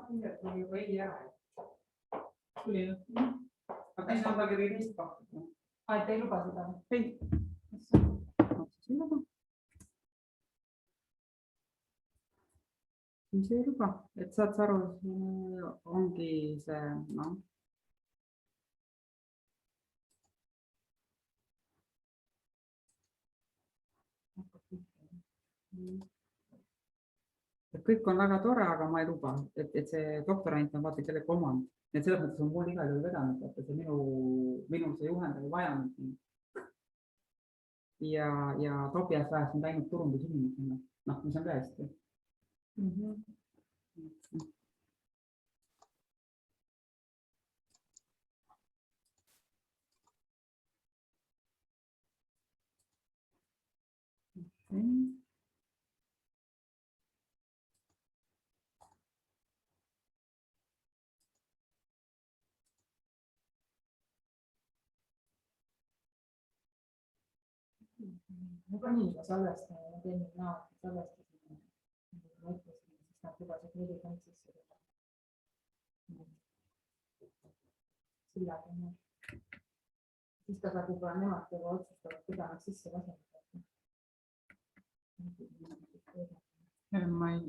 tuli juba ei ära. Tuli jah. Aga kas on midagi teist pakkuda? Et ei luba seda? Ei. Siis ei luba, et saad aru, ongi see, noh. Et kõik on väga tore, aga ma ei luba, et see doktorant on vaata kellegi omand. Et selles mõttes on mul igal juhul vedanud, et see minu see juhend oli vajanud. Ja Tobias vähest on läinud turundusinimesena. Noh, mis on ka hästi. Ma panin ka salvestaja ja teen näo, et salvestasin. Ma ütlesin, siis nad lubasid 4 kantsisse. Sillega. Siis ta saab juba nemad juba otsustavad, keda nad sisse laseme. Ma ei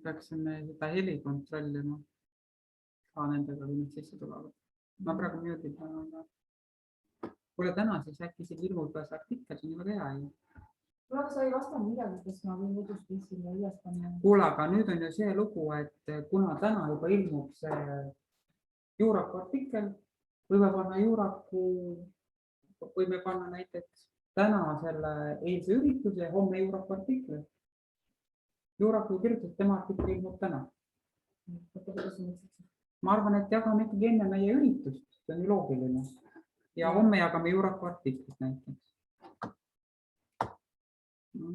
peaksime seda heli kontrollima. Ka nendega, kui nad sisse tulevad. Ma praegu müüdin, aga kuule täna siis äkki siin ilmupäevas artikkel, see on juba hea. Aga sa ei vastanud midagi, kes ma võin üdustisile üles panna. Kuule, aga nüüd on ju see lugu, et kuna täna juba ilmub see juuraku artikkel, võime panna juuraku, võime panna näiteks täna selle eilse ürituse ja homme juuraku artikli. Juuraku kirjutas, tema artikkel ilmub täna. Ma arvan, et jagame ikkagi enne meie üritust, see on ju loogiline. Ja homme jagame juuraku artiklit näiteks. Ma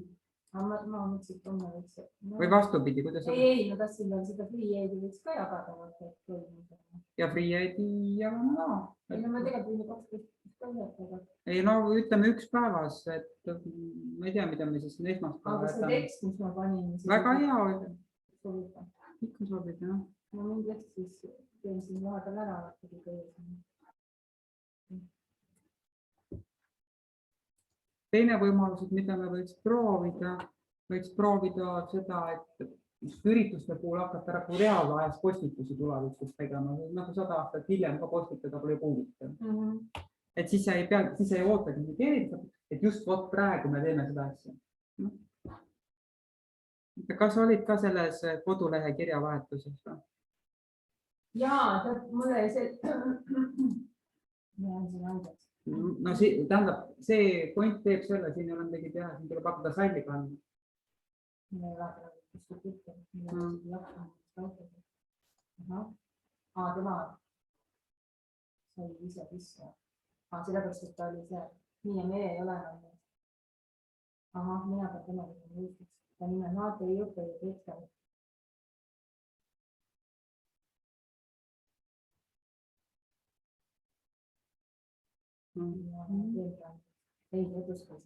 mõtlesin, et homme võiks... Või vastupidi, kuidas... Ei, ma tahtsin veel seda FreeAidi võiks ka jagada. Ja FreeAidi jagame ka. Ei, no ma tegelikult võin 12. Ei, no ütleme üks päevas, et ma ei tea, mida me siis esmaspäeva... Aga see tekst, mis ma panin... Väga hea oli. Ikka sobib, jah. Ma mingi tekst siis teen siin vahepeal ära. Teine võimalus, mida me võiks proovida seda, et ürituste puhul hakata ära reaalajas postitusi tulevikus tegema. Nagu 100 aastat hiljem ka postitada pole huvitav. Et siis ei ootagi nii keeritud, et just praegu me teeme seda asja. Kas olid ka selles kodulehe kirjavahetuses? Jaa, mulle ei see... No tähendab, see point teeb selle, siin ei ole midagi teha, siin tuleb hakata salli kandma. Tema sai ise sisse. Sellepärast, et ta oli see. Nii ja meie ei ole enam. Mina pean temaga mõistliks. Ta nime naate ei õppe ja teektav. Ei, edustas.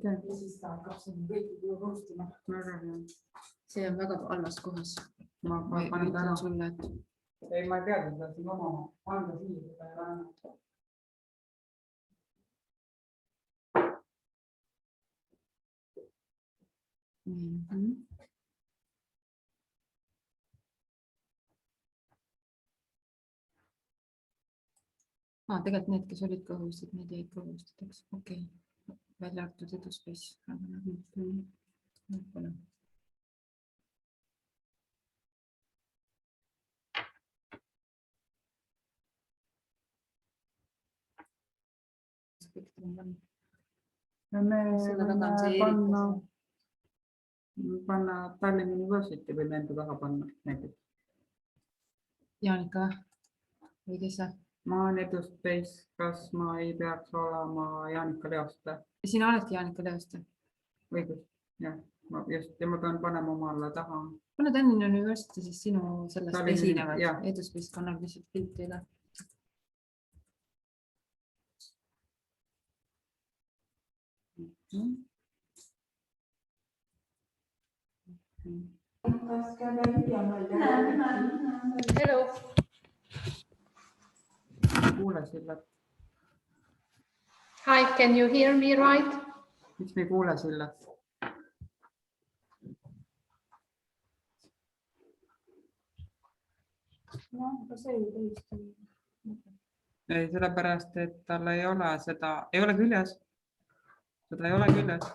Ja siis ta hakkab seda kõiki koostima. See on väga halvas kohas. Ma panen täna sulle, et... Ei, ma ei tea, et siin oma anda siia seda ja lähe. Tegelikult need, kes olid kõhustud, need jäid kõhustudeks. Okei. Välja arvatud eduspace. Me panna Tallinna University või enda taga panna näiteks. Jaanika või kes see? Ma olen eduspace, kas ma ei peaks olema Jaanika Leoste? Sina oledki Jaanika Leoste? Õigus, jah. Just, ja ma pean panema oma alla taha. Pane Tallinna University siis sinu sellest esinevad eduspace kannab lihtsalt pilti üle. Hello. Kuule Sillat. Hi, can you hear me right? Miks me ei kuule Sillat? Ei, sellepärast, et tal ei ole seda, ei ole küljes. Seda ei ole küljes.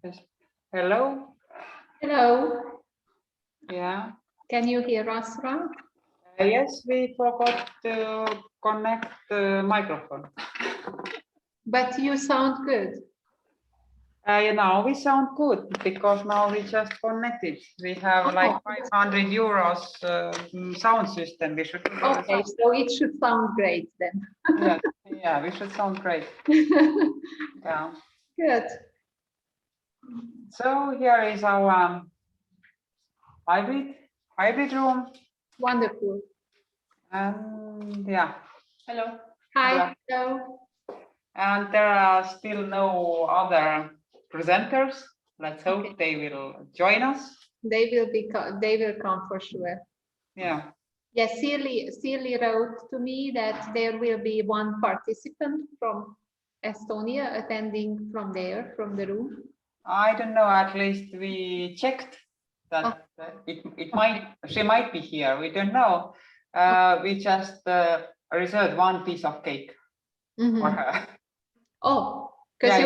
Yes. Hello. Hello. Yeah. Can you hear us right? Yes, we forgot to connect the microphone. But you sound good. Now we sound good because now we just connected. We have like 500 euros sound system. We should. Okay, so it should sound great then. Yeah, we should sound great. Yeah. Good. So here is our hybrid room. Wonderful. And yeah. Hello. Hi. Hello. And there are still no other presenters. Let's hope they will join us. They will come for sure. Yeah. Yes, Sirli wrote to me that there will be one participant from Estonia attending from there, from the room. I don't know, at least we checked that she might be here. We don't know. We just reserved one piece of cake for her. Oh, because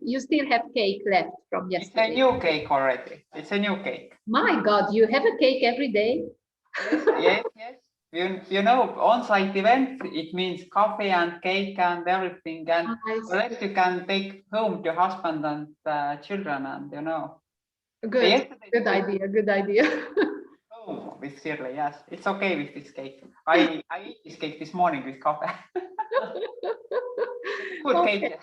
you still have cake left from yesterday. It's a new cake already. It's a new cake. My God, you have a cake every day? Yes. You know, on-site event, it means coffee and cake and everything. And the rest you can take home to husband and children, and you know. Good idea. Oh, with Shirley, yes. It's okay with this cake. I ate this cake this morning with coffee. Good Okay. cake.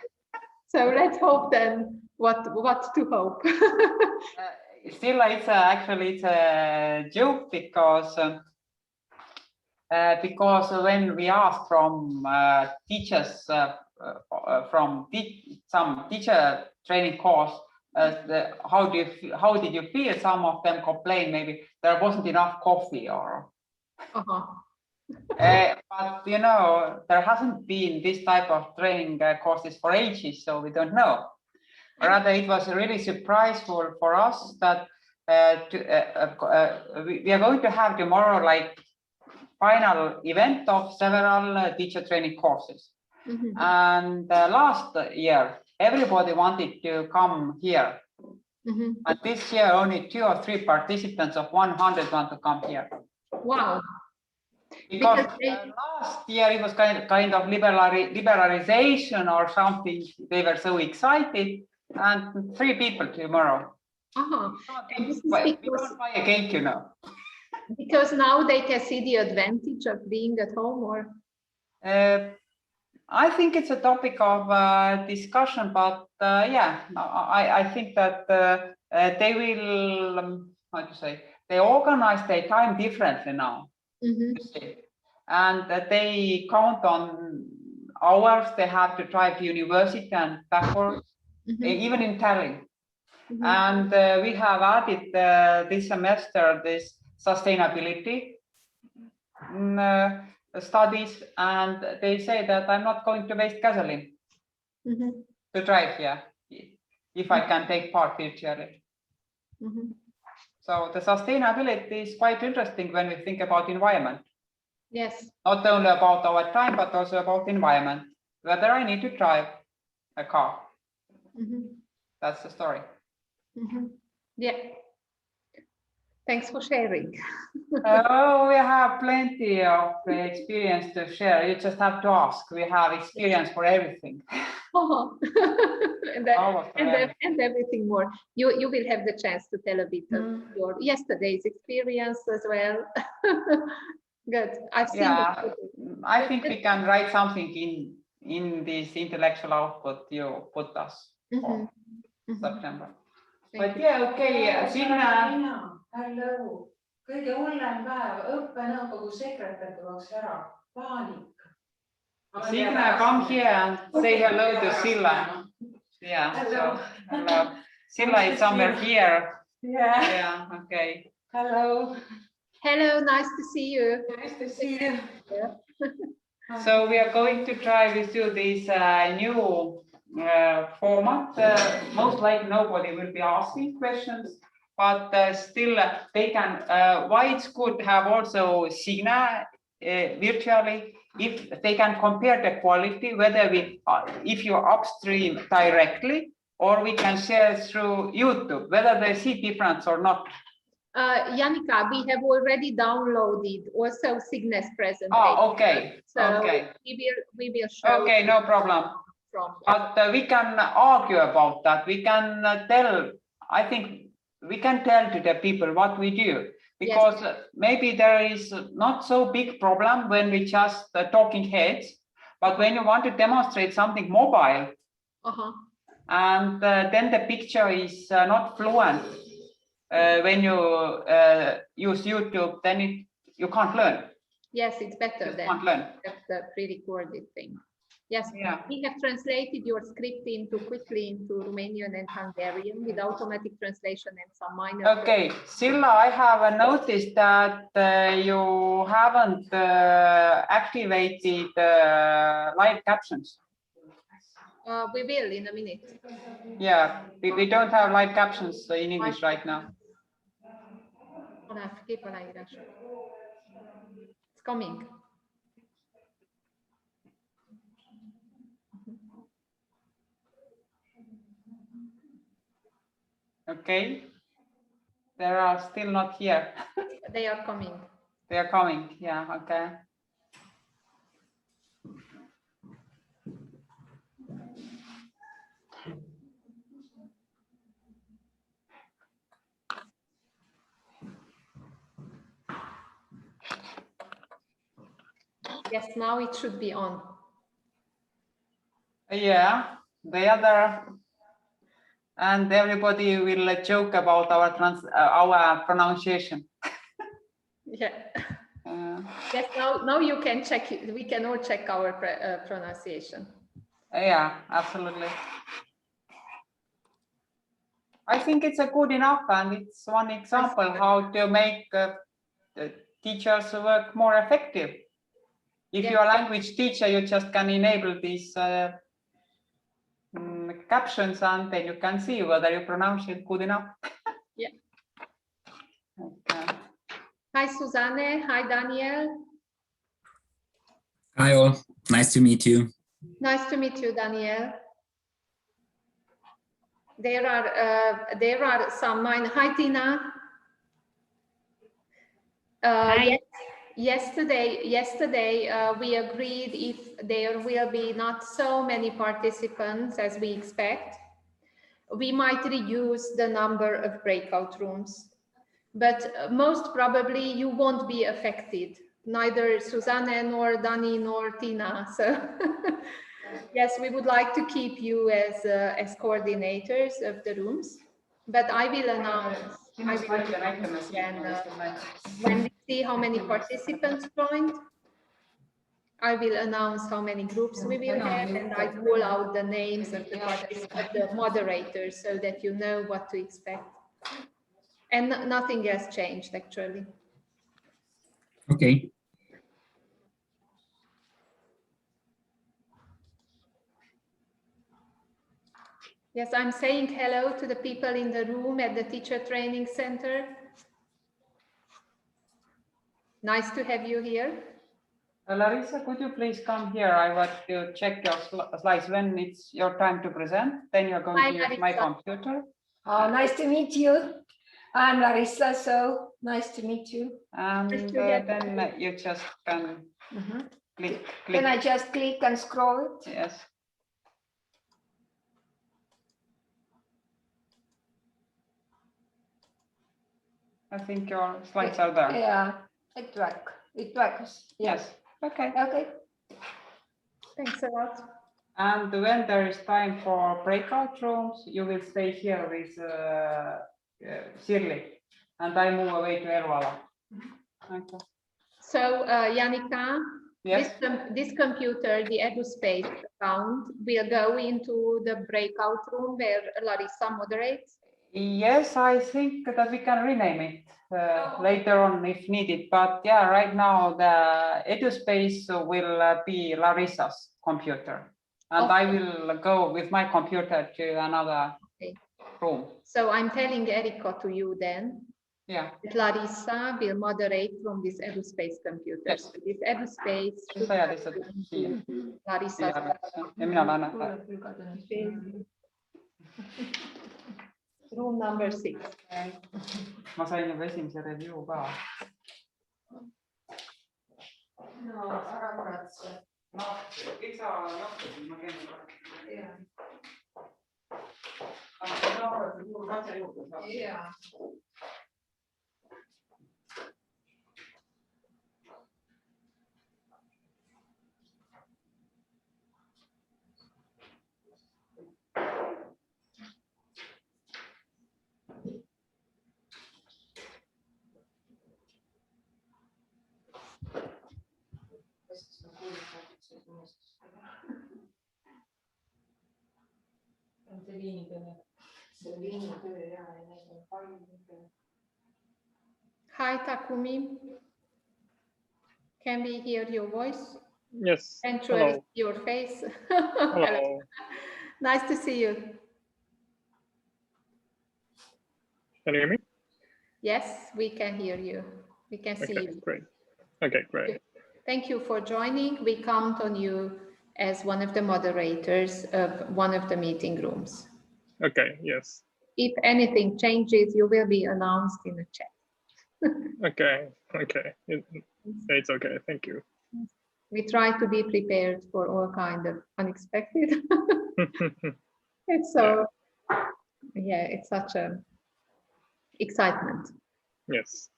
So let's hope then what to hope. Still, actually it's a joke because when we asked from teachers from some teacher training course, how did you feel? Some of them complained maybe there wasn't enough coffee or. But you know, there hasn't been this type of training courses for ages, so we don't know. Rather, it was really surpriseful for us that we are going to have tomorrow like final event of several teacher training courses. And last year, everybody wanted to come here. And this year, only 2 or 3 participants of 100 want to come here. Wow. Because last year it was kind of liberalization or something. They were so excited, and 3 people tomorrow. We don't buy a cake, you know. Because now they can see the advantage of being at home, or? I think it's a topic of discussion, but yeah, I think that they will, how to say, they organize their time differently now. And they count on hours they have to drive to university and backwards, even in Tallinn. And we have added this semester this sustainability studies, and they say that I'm not going to waste gasoline to drive here if I can take part virtually. So the sustainability is quite interesting when we think about environment. Yes. Not only about our time, but also about environment. Whether I need to drive a car. That's the story. Yeah. Thanks for sharing. Oh, we have plenty of experience to share. You just have to ask. We have experience for everything. Oh. and, and everything more. You will have the chance to tell a bit of your yesterday's experience as well. Good. I've seen. Yeah, I think we can write something in this intellectual output you put us for September. But yeah, okay, Signe. Hello. Kõige hullem päev, õppenõukogu sekretär tuleks ära, paanika. Signe, come here and say hello to Silla. Yeah, hello. So hello. Silla is somewhere here. Yeah, okay. Hello. Hello, nice to see you. Nice to see you. So we are going to try with you this new format. Most likely nobody will be asking questions, but still they can. Why it's good to have also Signe virtually, if they can compare the quality, whether if you upstream directly or we can share through YouTube, whether they see difference or not. Janika, we have already downloaded also Signe's presentation. Oh, okay. So okay. We will show. Okay, no problem. But we can argue about that. We can tell. I think we can tell to the people what we do, because maybe there is not so big problem when we just talking heads, but when you want to demonstrate something mobile, and then the picture is not fluent. When you use YouTube, then you can't learn. Yes, it's better than the pre-recorded thing. Yes, we have translated your script quickly into Romanian and Hungarian with automatic translation and some minor. Okay, Silla, I have noticed that you haven't activated live captions. We will in a minute. Yeah, we don't have live captions in English right now. It's coming. Okay, they are still not here. They are coming. They are coming, yeah, okay. Yes, now it should be on. Yeah, the other, and everybody will joke about our pronunciation. Yeah. Yes, now you can check it. We can all check our pronunciation. Yeah, absolutely. I think it's a good enough, and it's one example how to make the teachers work more effective. If you're a language teacher, you just can enable these captions, and then you can see whether you pronounce it good enough. Yeah. Okay. Hi, Susanne. Hi, Daniel. Hi, all. Nice to meet you. Nice to meet you, Daniel. There are some mine. Hi, Tina. Hi. Yesterday we agreed if there will be not so many participants as we expect, we might reduce the number of breakout rooms. But most probably you won't be affected, neither Susanne nor Dani nor Tina. So yes, we would like to keep you as coordinators of the rooms, but I will announce. When we see how many participants joined, I will announce how many groups we will have, and I call out the names of the moderators so that you know what to expect. And nothing has changed, actually. Okay. Yes, I'm saying hello to the people in the room at the Teacher Training Center. Nice to have you here. Larissa, could you please come here? I want to check your slides when it's your time to present. Then you're going to use my computer. Nice to meet you. I'm Larissa, so nice to meet you. And then you just can click. Can I just click and scroll it? Yes. I think your slides are there. Yeah, it works. Yes. Okay. Okay. Thanks a lot. And when there is time for breakout rooms, you will stay here with Shirley, and I move away to Ervala. Okay. So, Janika, Yes. this computer, the EduSpace account, will go into the breakout room where Larissa moderates. Yes, I think that we can rename it later on if needed. But yeah, right now the EduSpace will be Larissa's computer. And I will go with my computer to another room. So I'm telling Erika to you then. Yeah. That Larissa will moderate from this EduSpace computer. Yes. So this EduSpace should Sa go lihtsalt into siia. Larissa's Ja mina lähen. room number 6. Ma sain juba esimese review ka. No ära muretse. Noh, kõik sa lahkusid, ma käin korra. Jah. Aga sa arvad, et mul katse juurde saab. Jah. See liinitöö. See liinitöö ja neid on palju. Hi, Takumi. Can we hear your voice? Yes. And Hello. your face. Hello. Nice to see you. Can you hear me? Yes, we can hear you. We can see Okay, you. great. Okay, great. Thank you for joining. We count on you as one of the moderators of one of the meeting rooms. Okay, yes. If anything changes, you will be announced in the chat. Okay, okay. It's okay. Thank you. We try to be prepared for all kind of unexpected. It's so, yeah, it's such a excitement. Yes.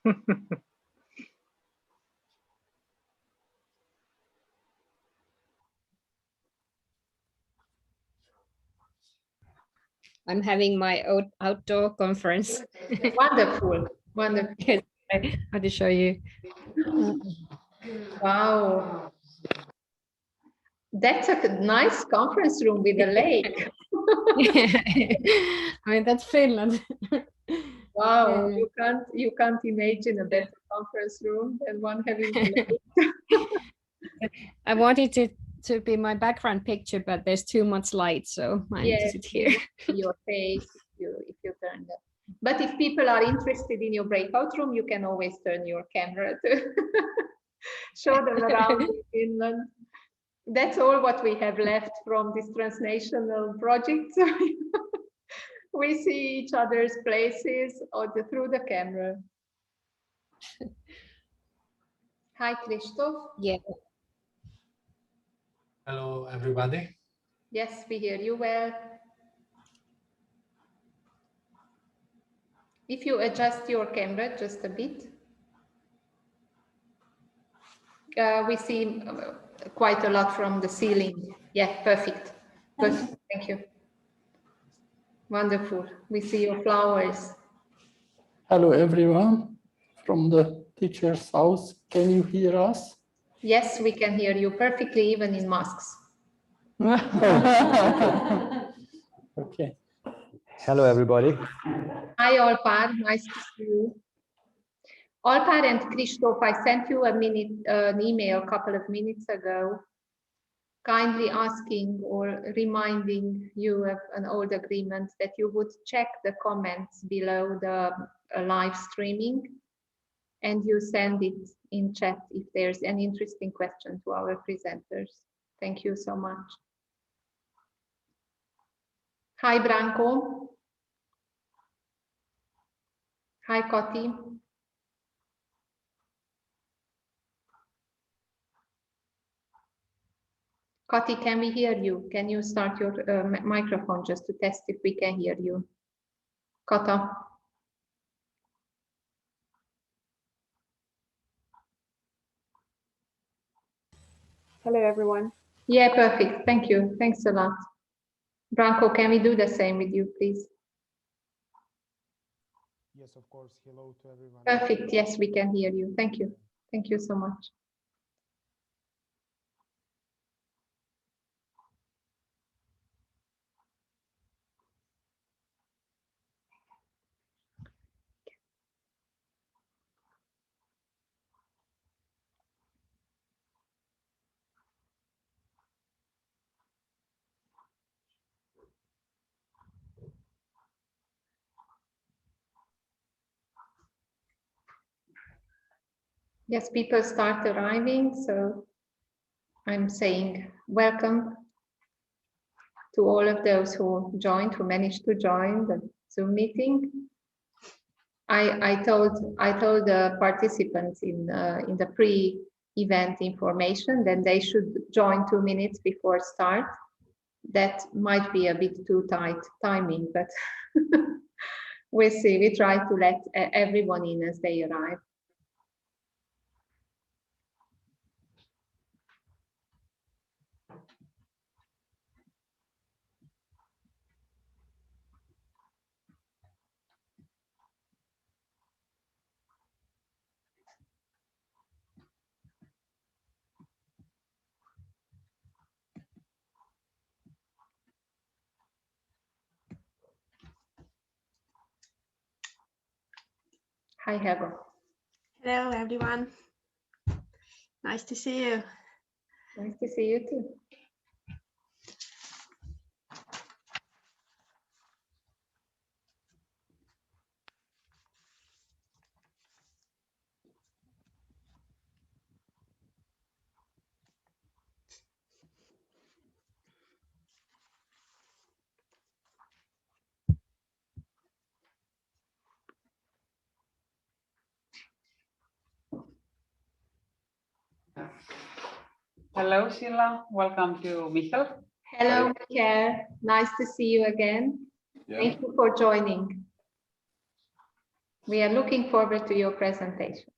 I'm having my own outdoor conference. Wonderful, wonderful. Yes, I have to show you. Wow. That's a nice conference room with a lake. I mean, that's Finland. Wow, you can't imagine a better conference room than one having a lake. I wanted it to be my background picture, but there's too much light, so I need to sit here. Your face if you turn that. But if people are interested in your breakout room, you can always turn your camera to show them around in Finland. That's all what we have left from this transnational project. We see each other's places through the camera. Hi, Christoph. Yeah. Hello, everybody. Yes, we hear you well. If you adjust your camera just a bit, we see quite a lot from the ceiling. Yeah, perfect. Good, thank you. Wonderful. We see your flowers. Hello, everyone from the teacher's house. Can you hear us? Yes, we can hear you perfectly, even in masks. Okay. Hello, everybody. Hi, Alpar. Nice to see you. Alpar and Christoph, I sent you an email a couple of minutes ago, kindly asking or reminding you of an old agreement that you would check the comments below the live streaming, and you send it in chat if there's an interesting question to our presenters. Thank you so much. Hi, Branko. Hi, Kati. Kati, can we hear you? Can you start your microphone just to test if we can hear you? Kata. Hello, everyone. Yeah, perfect. Thank you. Thanks a lot. Branko, can we do the same with you, please? Yes, of course. Hello to everyone. Perfect. Yes, we can hear you. Thank you. Thank you so much. Yes, people start arriving, so I'm saying welcome to all of those who joined, who managed to join the Zoom meeting. I told the participants in the pre-event information that they should join 2 minutes before start. That might be a bit too tight timing, but we'll see. We try to let everyone in as they arrive. Hi, Helga. Hello, everyone. Nice to see you. Nice to see you too. Hello, Sheila. Welcome to Michel. Hello, Michael. Nice to see you again. Yeah. Thank you for joining. We are looking forward to your presentation.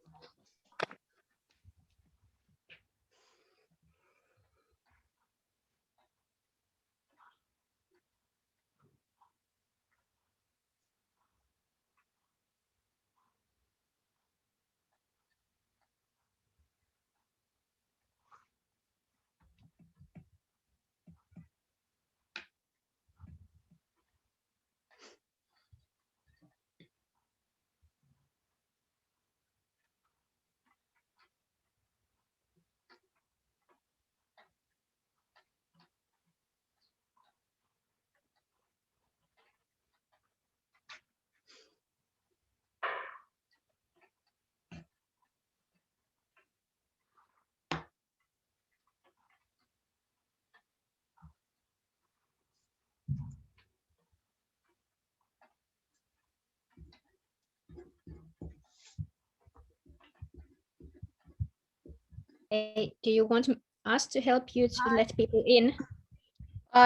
Hey, do you want us to help you to let people in?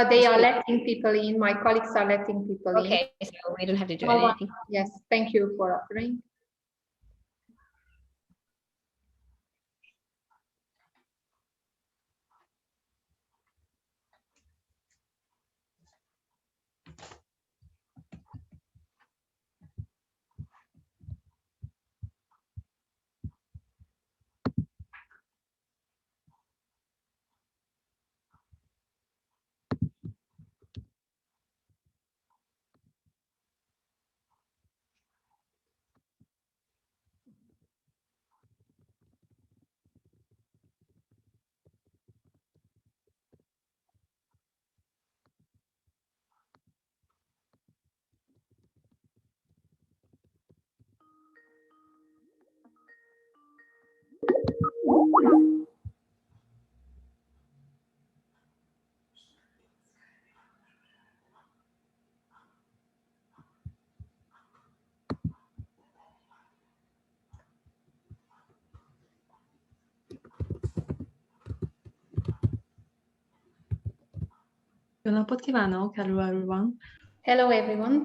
They are letting people in. My colleagues are letting people in. Okay, so we don't have to do No one- anything. Yes, thank you for offering. Jó napot kívánok! Hello everyone! Hello everyone!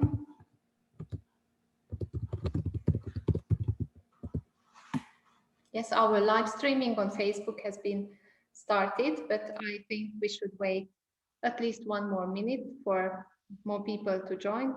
Yes, our live streaming on Facebook has been started, but I think we should wait at least 1 more minute for more people to join.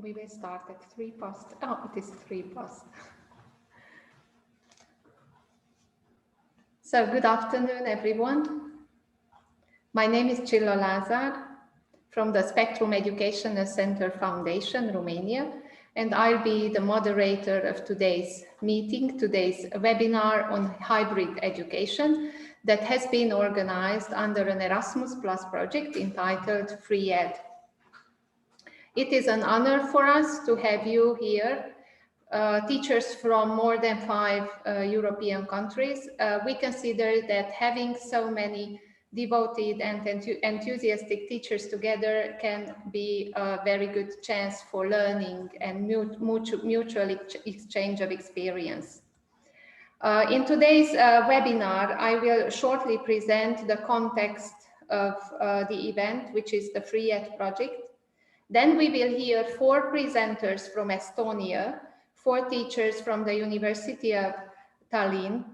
We will start at 3 past. Oh, it is 3 past. So good afternoon, everyone. My name is Csilla Lázár from the Spectrum Educational Center Foundation, Romania, and I'll be the moderator of today's meeting, today's webinar on hybrid education that has been organized under an Erasmus Plus project entitled Free Ed. It is an honor for us to have you here, teachers from more than 5 European countries. We consider that having so many devoted and enthusiastic teachers together can be a very good chance for learning and mutual exchange of experience. In today's webinar, I will shortly present the context of the event, which is the Free Ed project. Then we will hear 4 presenters from Estonia, 4 teachers from the University of Tallinn,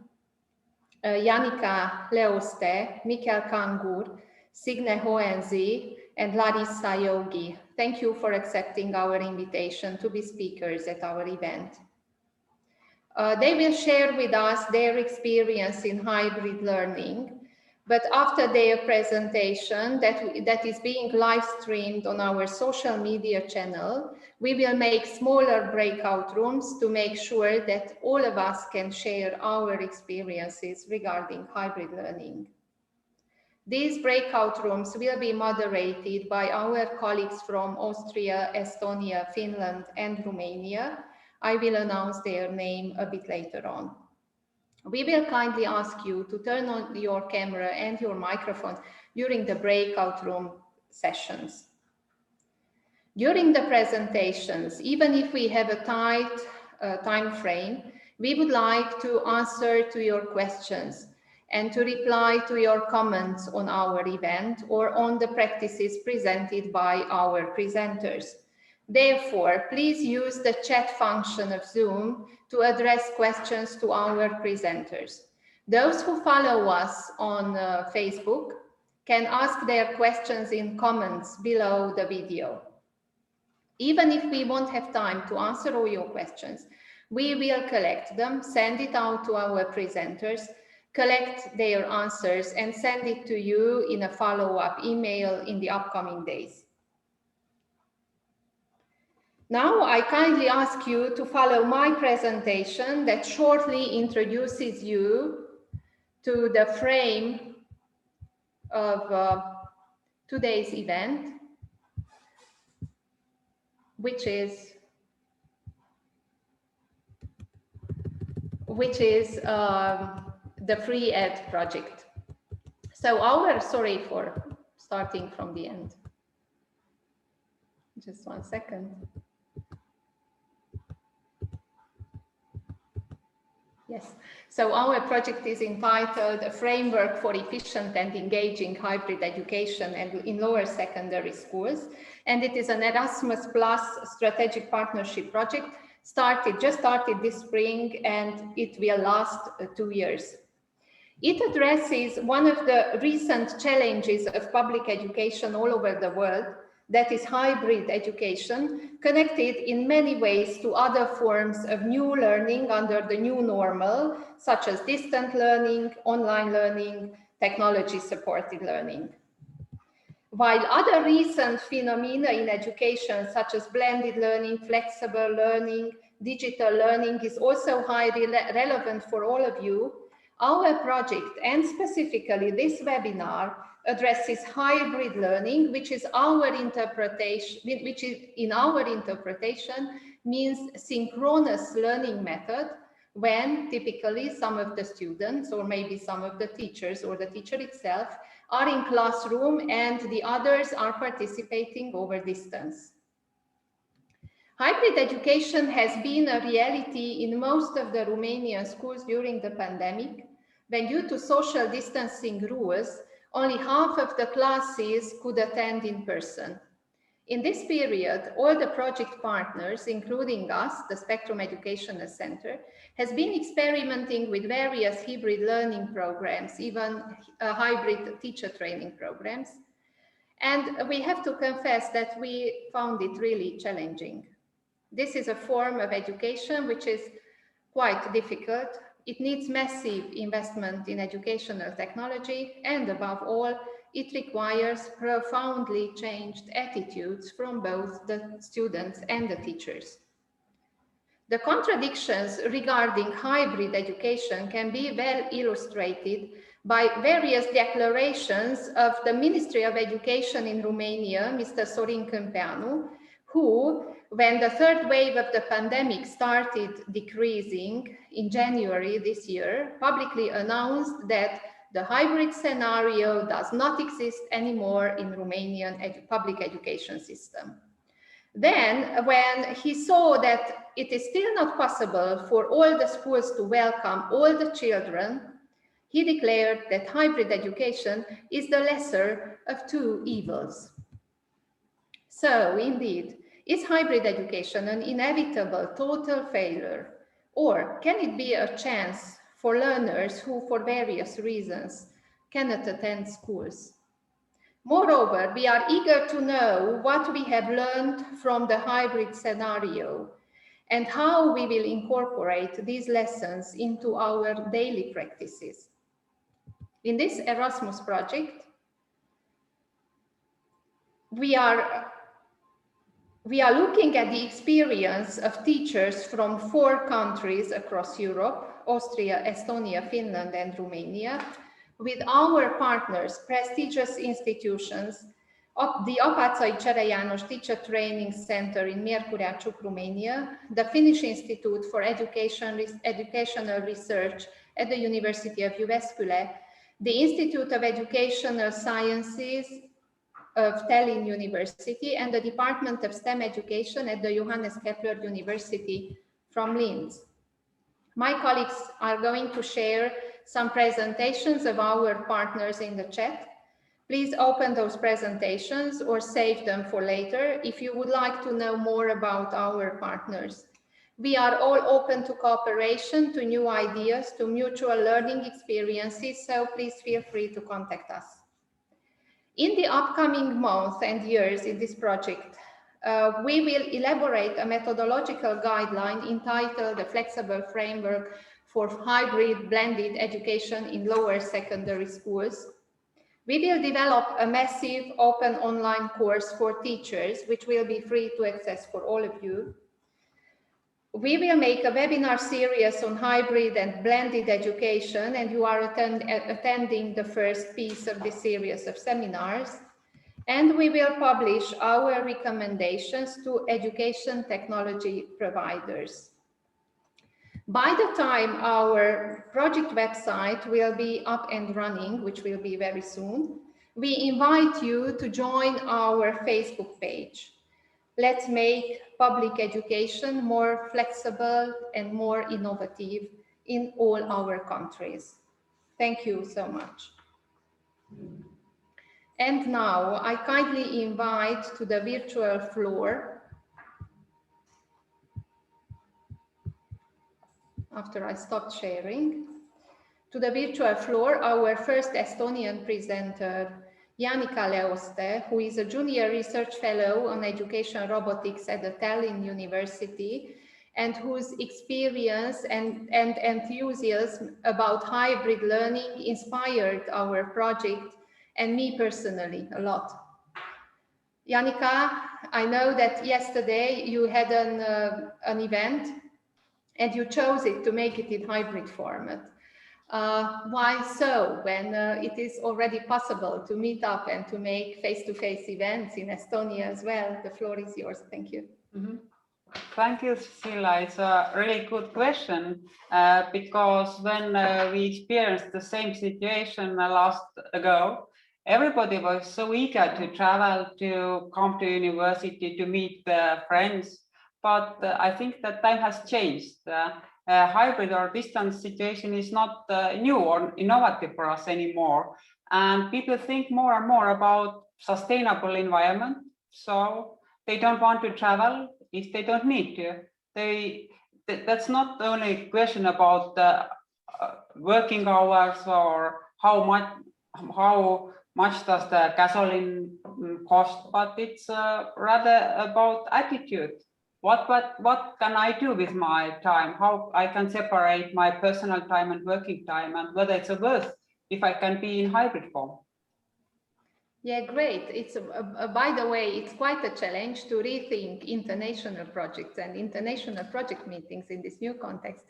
Janika Leoste, Mikkel Kangur, Signe Hoenzi, and Larissa Yogi. Thank you for accepting our invitation to be speakers at our event. They will share with us their experience in hybrid learning. But after their presentation that is being live streamed on our social media channel, we will make smaller breakout rooms to make sure that all of us can share our experiences regarding hybrid learning. These breakout rooms will be moderated by our colleagues from Austria, Estonia, Finland, and Romania. I will announce their name a bit later on. We will kindly ask you to turn on your camera and your microphone during the breakout room sessions. During the presentations, even if we have a tight time frame, we would like to answer to your questions and to reply to your comments on our event or on the practices presented by our presenters. Therefore, please use the chat function of Zoom to address questions to our presenters. Those who follow us on Facebook can ask their questions in comments below the video. Even if we won't have time to answer all your questions, we will collect them, send it out to our presenters, collect their answers, and send it to you in a follow-up email in the upcoming days. Now I kindly ask you to follow my presentation that shortly introduces you to the frame of today's event, which is the Free Ed project. So sorry for starting from the end. Just 1 second. Yes, so our project is entitled A Framework for Efficient and Engaging Hybrid Education and in Lower Secondary Schools. And it is an Erasmus Plus strategic partnership project just started this spring, and it will last 2 years. It addresses one of the recent challenges of public education all over the world, that is hybrid education, connected in many ways to other forms of new learning under the new normal, such as distant learning, online learning, technology-supported learning. While other recent phenomena in education, such as blended learning, flexible learning, digital learning, is also highly relevant for all of you, our project, and specifically this webinar, addresses hybrid learning, which is in our interpretation means synchronous learning method, when typically some of the students or maybe some of the teachers or the teacher itself are in classroom and the others are participating over distance. Hybrid education has been a reality in most of the Romanian schools during the pandemic, when due to social distancing rules, only half of the classes could attend in person. In this period, all the project partners, including us, the Spectrum Educational Center, has been experimenting with various hybrid learning programs, even hybrid teacher training programs. And we have to confess that we found it really challenging. This is a form of education which is quite difficult. It needs massive investment in educational technology, and above all, it requires profoundly changed attitudes from both the students and the teachers. The contradictions regarding hybrid education can be well illustrated by various declarations of the Ministry of Education in Romania, Mr. Sorin Câmpeanu, who, when the third wave of the pandemic started decreasing in January this year, publicly announced that the hybrid scenario does not exist anymore in Romanian public education system. Then, when he saw that it is still not possible for all the schools to welcome all the children, he declared that hybrid education is the lesser of two evils. So, indeed, is hybrid education an inevitable total failure, or can it be a chance for learners who, for various reasons, cannot attend schools? Moreover, we are eager to know what we have learned from the hybrid scenario and how we will incorporate these lessons into our daily practices. In this Erasmus project, we are looking at the experience of teachers from 4 countries across Europe: Austria, Estonia, Finland, and Romania, with our partners, prestigious institutions, the Apáczai Csere János Teacher Training Center in Miercurea Ciuc, Romania, the Finnish Institute for Educational Research at the University of Jyväskylä, the Institute of Educational Sciences of Tallinn University, and the Department of STEM Education at the Johannes Kepler University from Linz. My colleagues are going to share some presentations of our partners in the chat. Please open those presentations or save them for later if you would like to know more about our partners. We are all open to cooperation, to new ideas, to mutual learning experiences, so please feel free to contact us. In the upcoming months and years in this project, we will elaborate a methodological guideline entitled The Flexible Framework for Hybrid Blended Education in Lower Secondary Schools. We will develop a massive open online course for teachers, which will be free to access for all of you. We will make a webinar series on hybrid and blended education, and you are attending the first piece of this series of seminars. And we will publish our recommendations to education technology providers. By the time our project website will be up and running, which will be very soon, we invite you to join our Facebook page. Let's make public education more flexible and more innovative in all our countries. Thank you so much. And now I kindly invite to the virtual floor, after I stopped sharing, to the virtual floor our first Estonian presenter, Janika Leoste, who is a junior research fellow on education robotics at the Tallinn University, and whose experience and enthusiasm about hybrid learning inspired our project and me personally a lot. Janika, I know that yesterday you had an event and you chose it to make it in hybrid format. Why so, when it is already possible to meet up and to make face-to-face events in Estonia as well? The floor is yours. Thank you. Thank you, Cecilia. It's a really good question because when we experienced the same situation last ago, everybody was so eager to travel, to come to university, to meet friends. But I think that time has changed. Hybrid or distance situation is not new or innovative for us anymore. And people think more and more about sustainable environment. So they don't want to travel if they don't need to. That's not only a question about working hours or how much does the gasoline cost, but it's rather about attitude. What can I do with my time? How I can separate my personal time and working time, and whether it's worth if I can be in hybrid form. Yeah, great. It's by the way, it's quite a challenge to rethink international projects and international project meetings in this new context,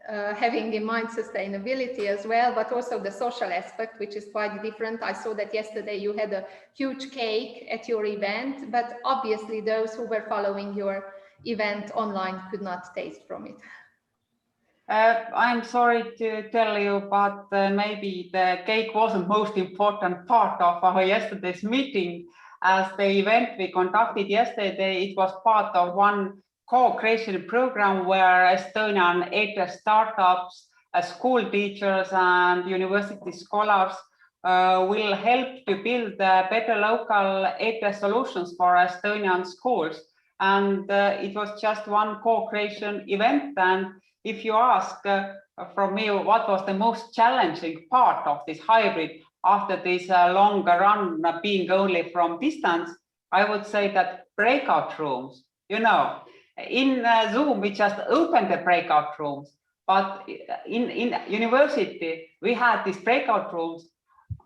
having in mind sustainability as well, but also the social aspect, which is quite different. I saw that yesterday you had a huge cake at your event, but obviously those who were following your event online could not taste from it. I'm sorry to tell you, but maybe the cake wasn't most important part of our yesterday's meeting. As the event we conducted yesterday, it was part of one co-creation program where Estonian EdTech startups, school teachers and university scholars will help to build better local EdTech solutions for Estonian schools. And it was just one co-creation event. And if you ask from me what was the most challenging part of this hybrid after this longer run being only from distance, I would say that breakout rooms. You know, in Zoom, we just opened the breakout rooms, but in university, we had these breakout rooms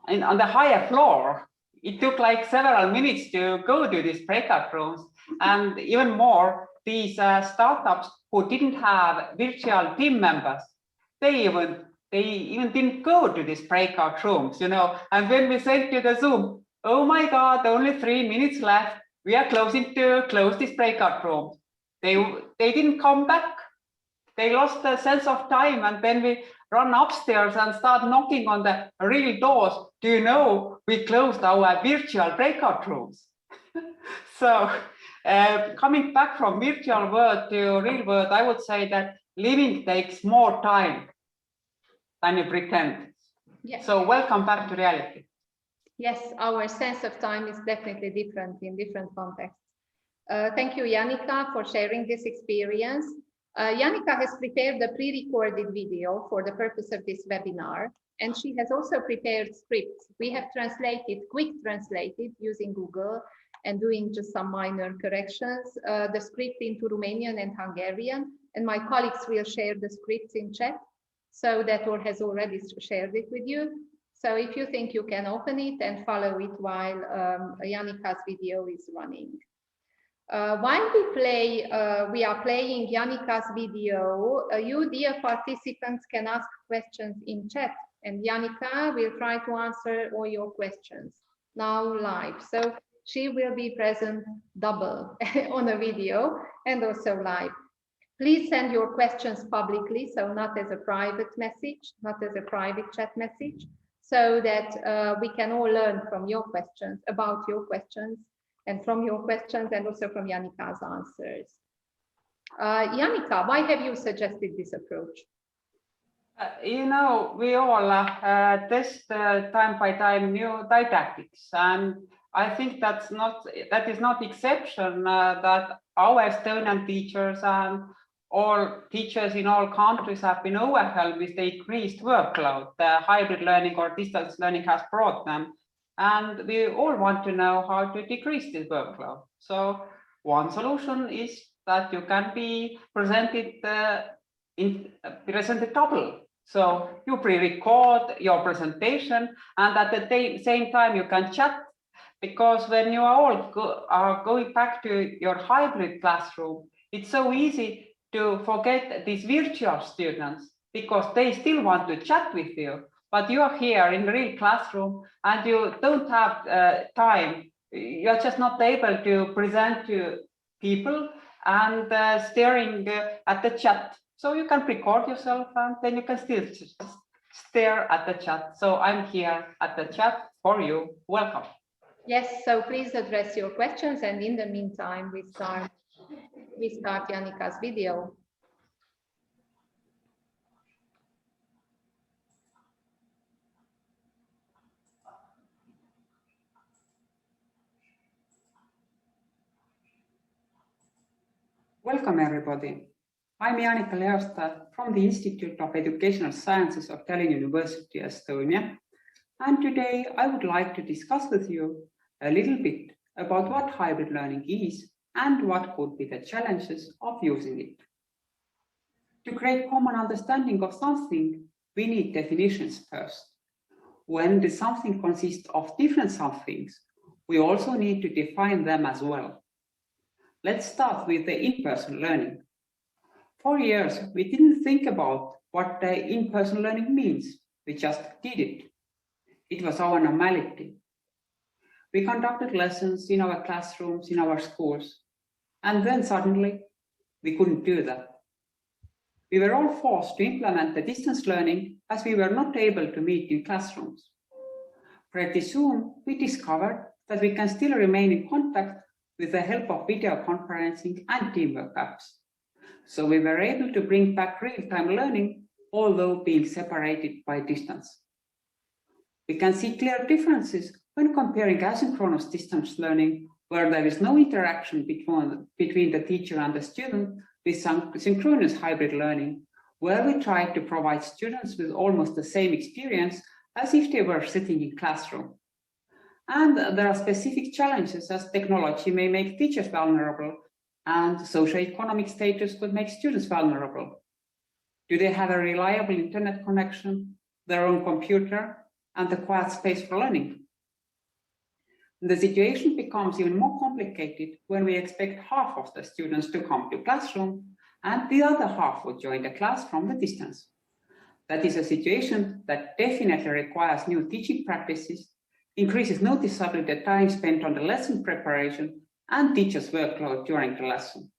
on the higher floor. It took like several minutes to go to these breakout rooms, and even more, these startups who didn't have virtual team members, they even didn't go to these breakout rooms, you know. And when we sent to the Zoom, oh my God, only 3 minutes left. We are closing to close this breakout room. They didn't come back. They lost the sense of time, and then we run upstairs and start knocking on the real doors. Do you know we closed our virtual breakout rooms? So coming back from virtual world to real world, I would say that living takes more time than you pretend. Yes. So welcome back to reality. Yes, our sense of time is definitely different in different contexts. Thank you, Janika, for sharing this experience. Janika has prepared a pre-recorded video for the purpose of this webinar, and she has also prepared scripts. We have quick translated using Google and doing just some minor corrections, the script into Romanian and Hungarian, and my colleagues will share the scripts in chat. So that all has already shared it with you. So if you think you can open it and follow it while Janika's video is running. While we are playing Janika's video, you dear participants can ask questions in chat, and Janika will try to answer all your questions now live. So she will be present double on a video and also live. Please send your questions publicly, so not as a private message, not as a private chat message, so that we can all learn from your questions, about your questions, and from your questions, and also from Janika's answers. Janika, why have you suggested this approach? You know, we all test time by time new didactics, and I think that is not exception that our Estonian teachers and all teachers in all countries have been overwhelmed with the increased workload the hybrid learning or distance learning has brought them, and we all want to know how to decrease this workload. So one solution is that you can be presented double. So you pre-record your presentation, and at the same time you can chat, because when you are all going back to your hybrid classroom, it's so easy to forget these virtual students because they still want to chat with you, but you are here in the real classroom and you don't have time. You're just not able to present to people and staring at the chat. So you can record yourself and then you can still stare at the chat. So I'm here at the chat for you. Welcome. Yes, so please address your questions, and in the meantime, we start Janika's video. Welcome, everybody. I'm Janika Leosta from the Institute of Educational Sciences of Tallinn University, Estonia. And today I would like to discuss with you a little bit about what hybrid learning is and what could be the challenges of using it. To create common understanding of something, we need definitions first. When the something consists of different somethings, we also need to define them as well. Let's start with the in-person learning. For years, we didn't think about what the in-person learning means. We just did it. It was our normality. We conducted lessons in our classrooms, in our schools, and then suddenly we couldn't do that. We were all forced to implement the distance learning as we were not able to meet in classrooms. Pretty soon, we discovered that we can still remain in contact with the help of video conferencing and teamwork apps. So we were able to bring back real-time learning, although being separated by distance. We can see clear differences when comparing asynchronous distance learning, where there is no interaction between the teacher and the student, with synchronous hybrid learning, where we try to provide students with almost the same experience as if they were sitting in classroom. And there are specific challenges, as technology may make teachers vulnerable and socioeconomic status could make students vulnerable. Do they have a reliable internet connection, their own computer, and the quiet space for learning? The situation becomes even more complicated when we expect half of the students to come to classroom and the other half would join the class from the distance. That is a situation that definitely requires new teaching practices, increases noticeably the time spent on the lesson preparation and teachers' workload during the lesson.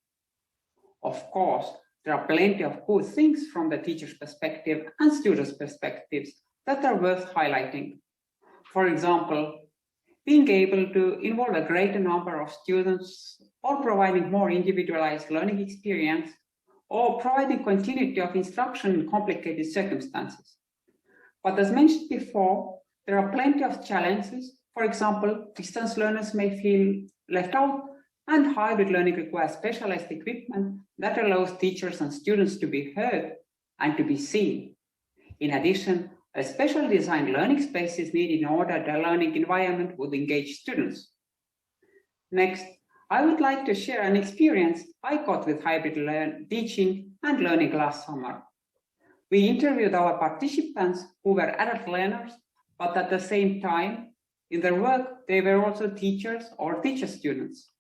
Of course, there are plenty of good things from the teacher's perspective and students' perspectives that are worth highlighting. For example, being able to involve a greater number of students or providing more individualized learning experience or providing continuity of instruction in complicated circumstances. But as mentioned before, there are plenty of challenges. For example, distance learners may feel left out, and hybrid learning requires specialized equipment that allows teachers and students to be heard and to be seen. In addition, a specially designed learning space is needed in order the learning environment would engage students. Next, I would like to share an experience I got with hybrid teaching and learning last summer. We interviewed our participants who were adult learners, but at the same time, in their work, they were also teachers or teacher students.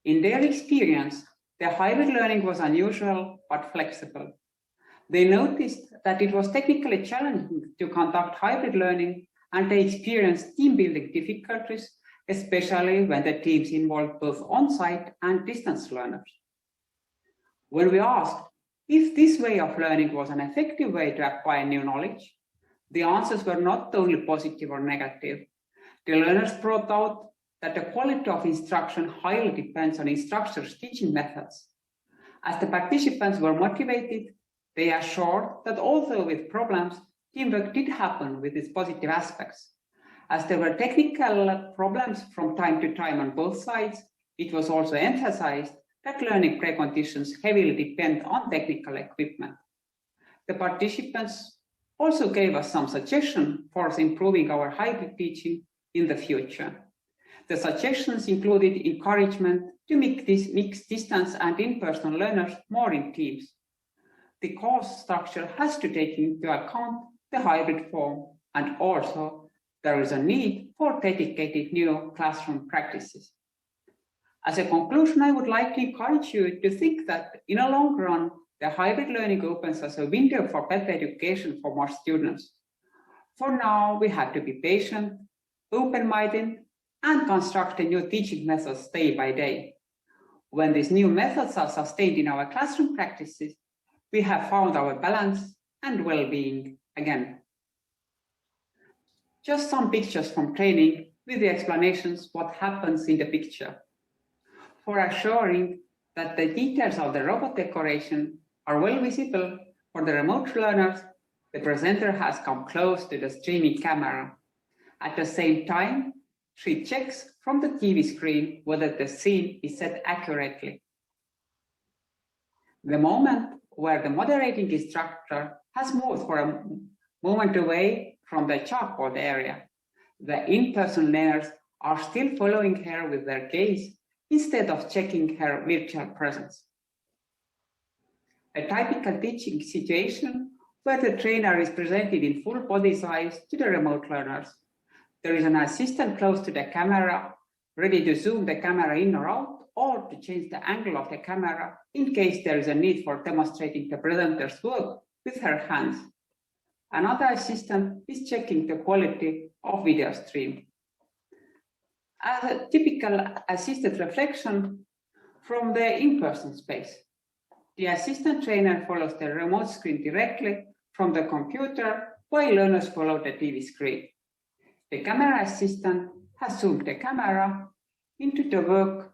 In their experience, the hybrid learning was unusual but flexible. They noticed that it was technically challenging to conduct hybrid learning, and they experienced team-building difficulties, especially when the teams involved both on-site and distance learners. When we asked if this way of learning was an effective way to acquire new knowledge, the answers were not only positive or negative. The learners brought out that the quality of instruction highly depends on instructors' teaching methods. As the participants were motivated, They assured that although with problems, teamwork did happen with its positive aspects. As there were technical problems from time to time on both sides, it was also emphasized that learning preconditions heavily depend on technical equipment. The participants also gave us some suggestions for improving our hybrid teaching in the future. The suggestions included encouragement to mix distance and in-person learners more in teams. The course structure has to take into account the hybrid form, and also there is a need for dedicated new classroom practices. As a conclusion, I would like to encourage you to think that in the long run, the hybrid learning opens as a window for better education for more students. For now, we have to be patient, open-minded, and construct new teaching methods day by day. When these new methods are sustained in our classroom practices, we have found our balance and well-being again. Just some pictures from training with the explanations what happens in the picture. For assuring that the details of the robot decoration are well visible for the remote learners, the presenter has come close to the streaming camera. At the same time, she checks from the TV screen whether the scene is set accurately. The moment where the moderating instructor has moved for a moment away from the chalkboard area, the in-person learners are still following her with their gaze instead of checking her virtual presence. A typical teaching situation where the trainer is presented in full body size to the remote learners. There is an assistant close to the camera, ready to zoom the camera in or out, or to change the angle of the camera in case there is a need for demonstrating the presenter's work with her hands. Another assistant is checking the quality of video stream. As a typical assisted reflection from the in-person space, the assistant trainer follows the remote screen directly from the computer while learners follow the TV screen. The camera assistant has zoomed the camera into the work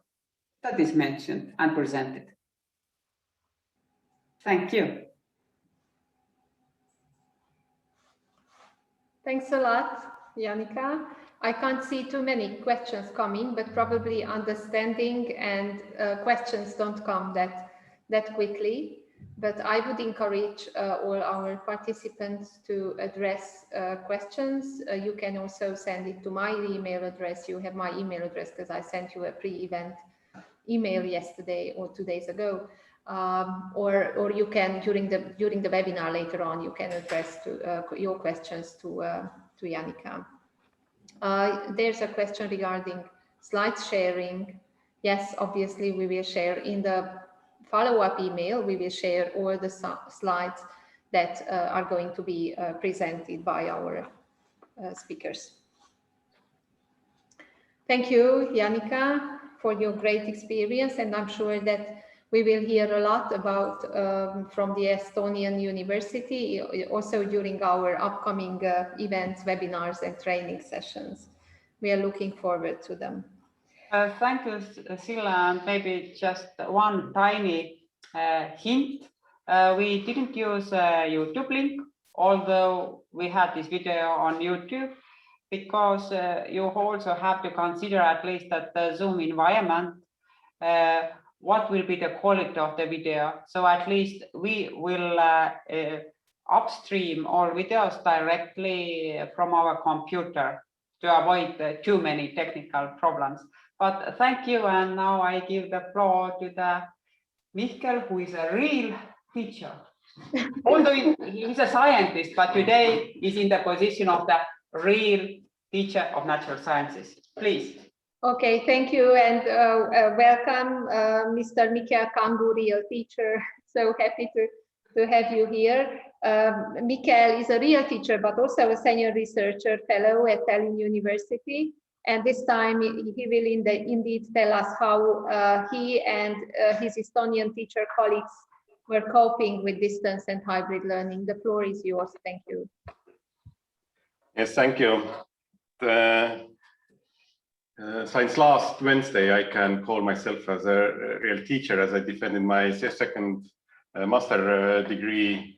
that is mentioned and presented. Thank you. Thanks a lot, Jannika. I can't see too many questions coming, but probably understanding and questions don't come that quickly. But I would encourage all our participants to address questions. You can also send it to my email address. You have my email address because I sent you a pre-event email yesterday or 2 days ago. Or you can during the webinar later on, you can address your questions to Jannika. There's a question regarding slide sharing. Yes, obviously we will share in the follow-up email. We will share all the slides that are going to be presented by our speakers. Thank you, Jannika, for your great experience, and I'm sure that we will hear a lot about from the Estonian University, also during our upcoming events, webinars, and training sessions. We are looking forward to them. Thank you, Silla. And maybe just one tiny hint. We didn't use a YouTube link, although we had this video on YouTube, because you also have to consider at least that the Zoom environment, what will be the quality of the video. So at least we will upstream all videos directly from our computer to avoid too many technical problems. But thank you, and now I give the floor to the Mihkel, who is a real teacher. Although he's a scientist, but today he's in the position of the real teacher of natural sciences. Please. Okay, thank you, and welcome, Mr. Mihkel Kangu, real teacher. So happy to have you here. Mihkel is a real teacher, but also a senior researcher fellow at Tallinn University. And this time he will indeed tell us how he and his Estonian teacher colleagues were coping with distance and hybrid learning. The floor is yours. Thank you. Yes, thank you. Since last Wednesday, I can call myself as a real teacher, as I defended my second master degree,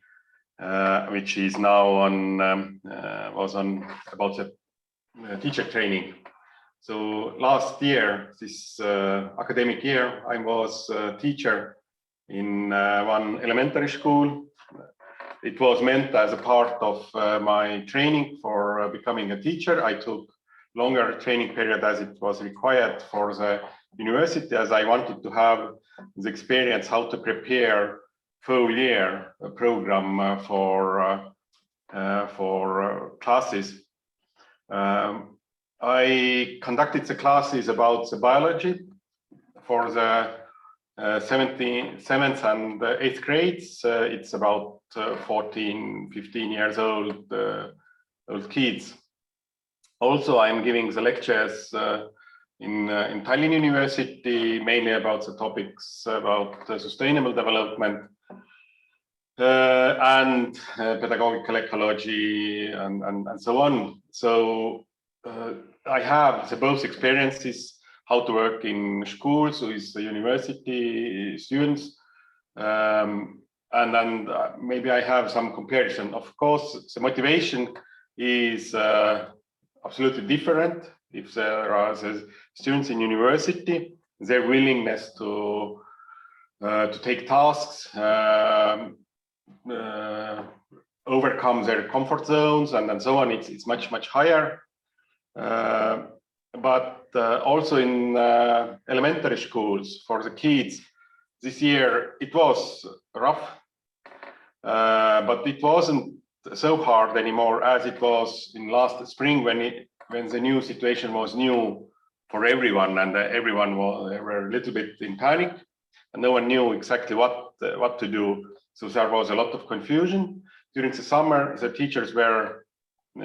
which is now on was on about the teacher training. So last year, this academic year, I was a teacher in one elementary school. It was meant as a part of my training for becoming a teacher. I took longer training period as it was required for the university, as I wanted to have the experience how to prepare full year program for classes. I conducted the classes about the biology for the 7th and 8th grades. It's about 14, 15 years old kids. Also, I'm giving the lectures in Tallinn University, mainly about the topics about sustainable development and pedagogical ecology and so on. So I have both experiences, how to work in schools with the university students, and then maybe I have some comparison. Of course, the motivation is absolutely different. If there are the students in university, their willingness to take tasks, overcome their comfort zones, and so on, it's much higher. But also in elementary schools for the kids, this year it was rough, but it wasn't so hard anymore as it was in last spring when the new situation was new for everyone, and everyone were a little bit in panic, and no one knew exactly what to do. So there was a lot of confusion. During the summer, the teachers were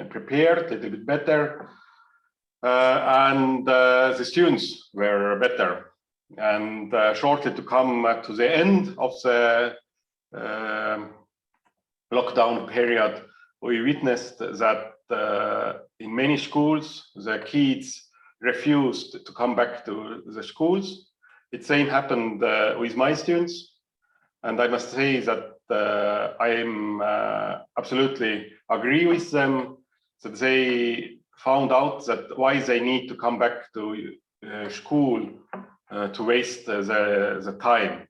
prepared a little bit better. And the students were better. And shortly to come to the end of the lockdown period, we witnessed that in many schools, the kids refused to come back to the schools. The same happened with my students. And I must say that I am absolutely agree with them that they found out that why they need to come back to school to waste the time.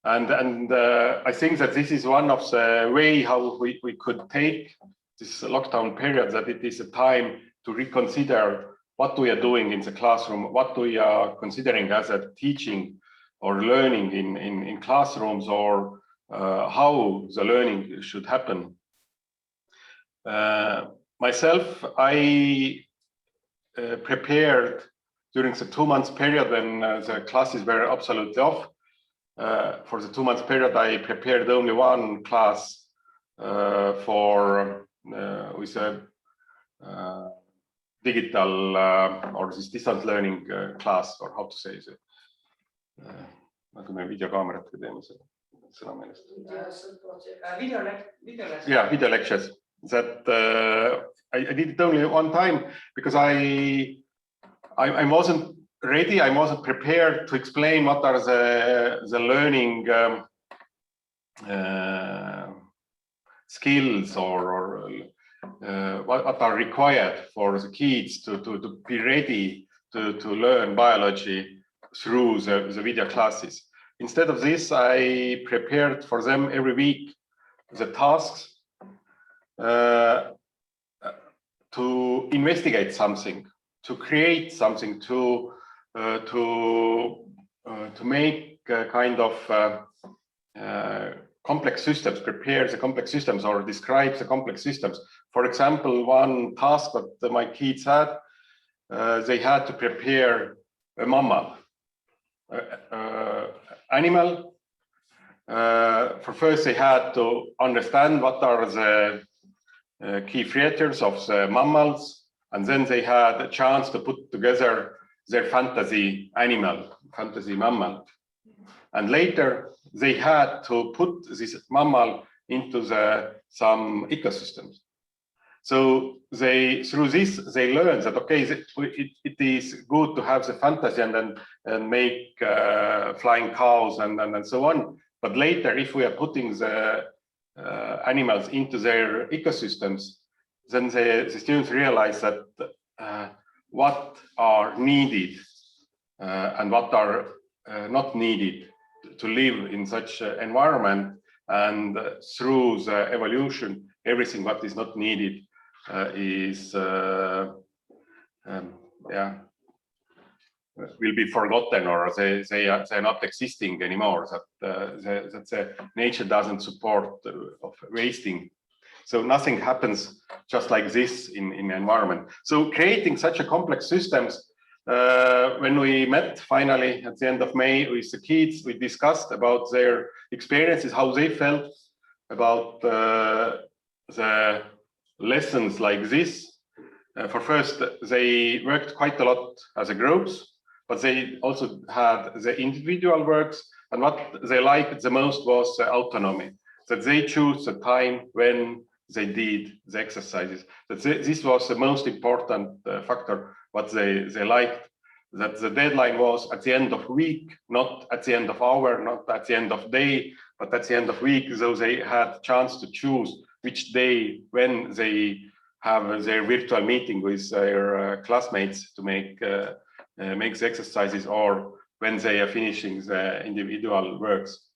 And I think that this is one of the way how we could take this lockdown period, that it is a time to reconsider what we are doing in the classroom, what we are considering as a teaching or learning in classrooms, or how the learning should happen. Myself, I prepared during the 2 months period when the classes were absolutely off. For the 2 months period, I prepared only one class with a digital or this distance learning class, or how to say it. Nagu me videokaameratega teeme sõna meelest. Yeah, video lectures. That I did it only one time because I wasn't ready. I wasn't prepared to explain what are the learning skills or what are required for the kids to be ready to learn biology through the video classes. Instead of this, I prepared for them every week the tasks to investigate something, to create something, to make a kind of complex systems, prepare the complex systems or describe the complex systems. For example, one task that my kids had, they had to prepare a mammal animal. For first, they had to understand what are the key features of the mammals, and then they had a chance to put together their fantasy animal, fantasy mammal. And later, they had to put this mammal into some ecosystems. So through this, they learned that, okay, it is good to have the fantasy and make flying cows and so on. But later, if we are putting the animals into their ecosystems, then the students realize that what are needed and what are not needed to live in such an environment, and through the evolution, everything what is not needed is will be forgotten, or they're not existing anymore. That nature doesn't support of wasting. So nothing happens just like this in environment. So creating such a complex systems. When we met finally at the end of May with the kids, we discussed about their experiences, how they felt about the lessons like this. For first, they worked quite a lot as a groups, but they also had the individual works, and what they liked the most was autonomy, that they choose the time when they did the exercises. That this was the most important factor, what they liked, that the deadline was at the end of week, not at the end of hour, not at the end of day, but at the end of week, so they had chance to choose which day when they have their virtual meeting with their classmates to make the exercises, or when they are finishing the individual works.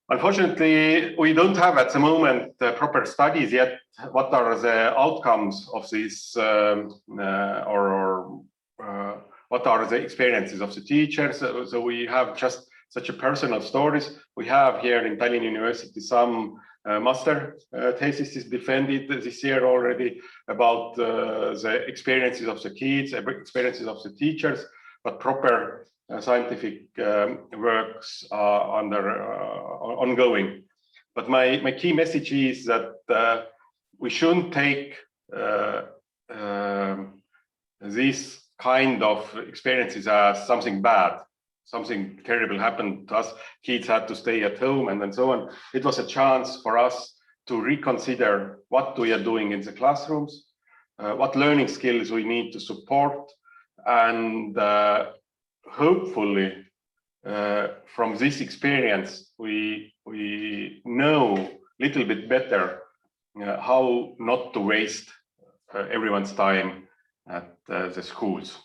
Unfortunately, we don't have at the moment proper studies yet. What are the outcomes of this, what are the experiences of the teachers? So we have just such a personal stories. We have here in Tallinn University some master thesis is defended this year already about the experiences of the kids, experiences of the teachers, but proper scientific works are ongoing. But my key message is that we shouldn't take these kind of experiences as something bad. Something terrible happened to us, kids had to stay at home and so on. It was a chance for us to reconsider what we are doing in the classrooms, what learning skills we need to support, and hopefully from this experience we know a little bit better how not to waste everyone's time at the schools.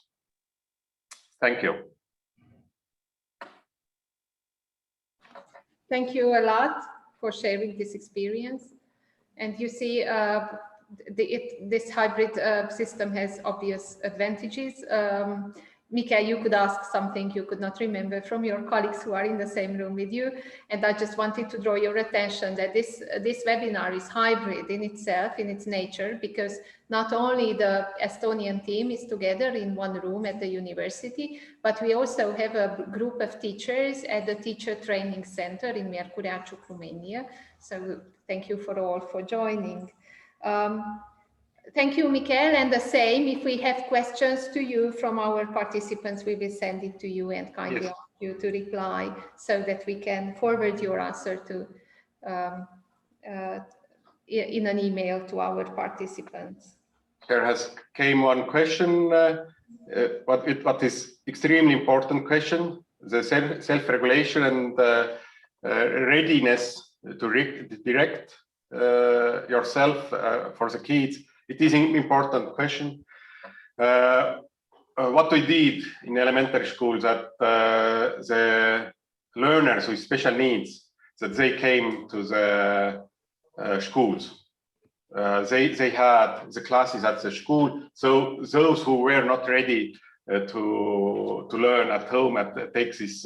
Thank you. Thank you a lot for sharing this experience. And you see, this hybrid system has obvious advantages. Mika, you could ask something you could not remember from your colleagues who are in the same room with you. And I just wanted to draw your attention that this webinar is hybrid in itself, in its nature, because not only the Estonian team is together in one room at the university, but we also have a group of teachers at the Teacher Training Center in Miercureaciu, Romania. So thank you for all for joining. Thank you, Michael, and the same. If we have questions to you from our participants, we will send it to you and kindly ask you to reply so that we can forward your answer to in an email to our participants. There has came one question, what is extremely important question, the self-regulation and readiness to direct yourself for the kids. It is an important question. What we did in elementary school, that the learners with special needs, that they came to the schools. They had the classes at the school. So those who were not ready to learn at home and take this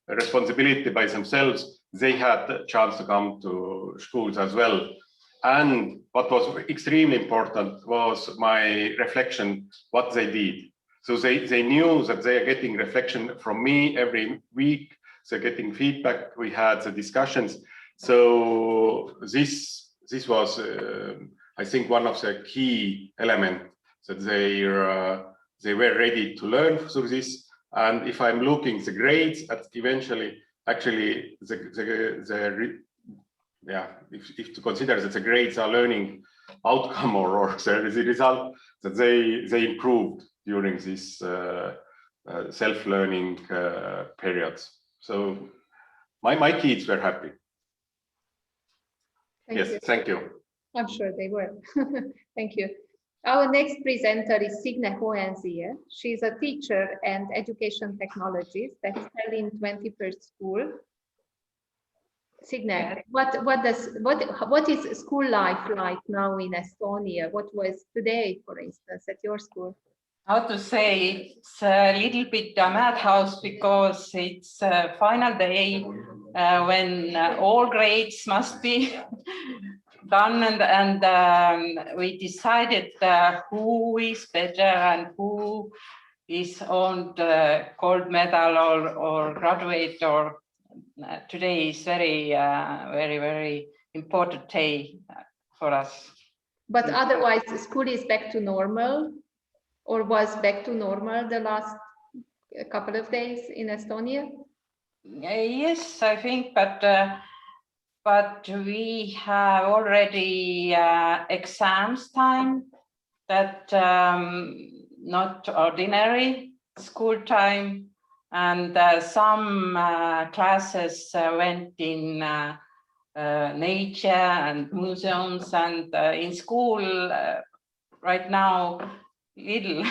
responsibility by themselves, they had the chance to come to schools as well. And what was extremely important was my reflection, what they did. So they knew that they are getting reflection from me every week. They're getting feedback. We had the discussions. So this was, I think, one of the key elements that they were ready to learn through this. And if I'm looking the grades, eventually, actually, if to consider that the grades are learning outcome or the result, that they improved during this self-learning periods. So my kids were happy. Thank you. Thank you. I'm sure they were. Thank you. Our next presenter is Signe Hohenzier. She's a teacher and education technologist at Tallinn 21st School. Signe, what is school life like now in Estonia? What was today, for instance, at your school? How to say, it's a little bit a madhouse because it's final day when all grades must be done, and we decided who is better and who is on the gold medal or graduate. Or today is very important day for us. But otherwise, school is back to normal, or was back to normal the last couple of days in Estonia? Yes, I think, but we have already exams time, that not ordinary school time, and some classes went in nature and museums, and in school right now little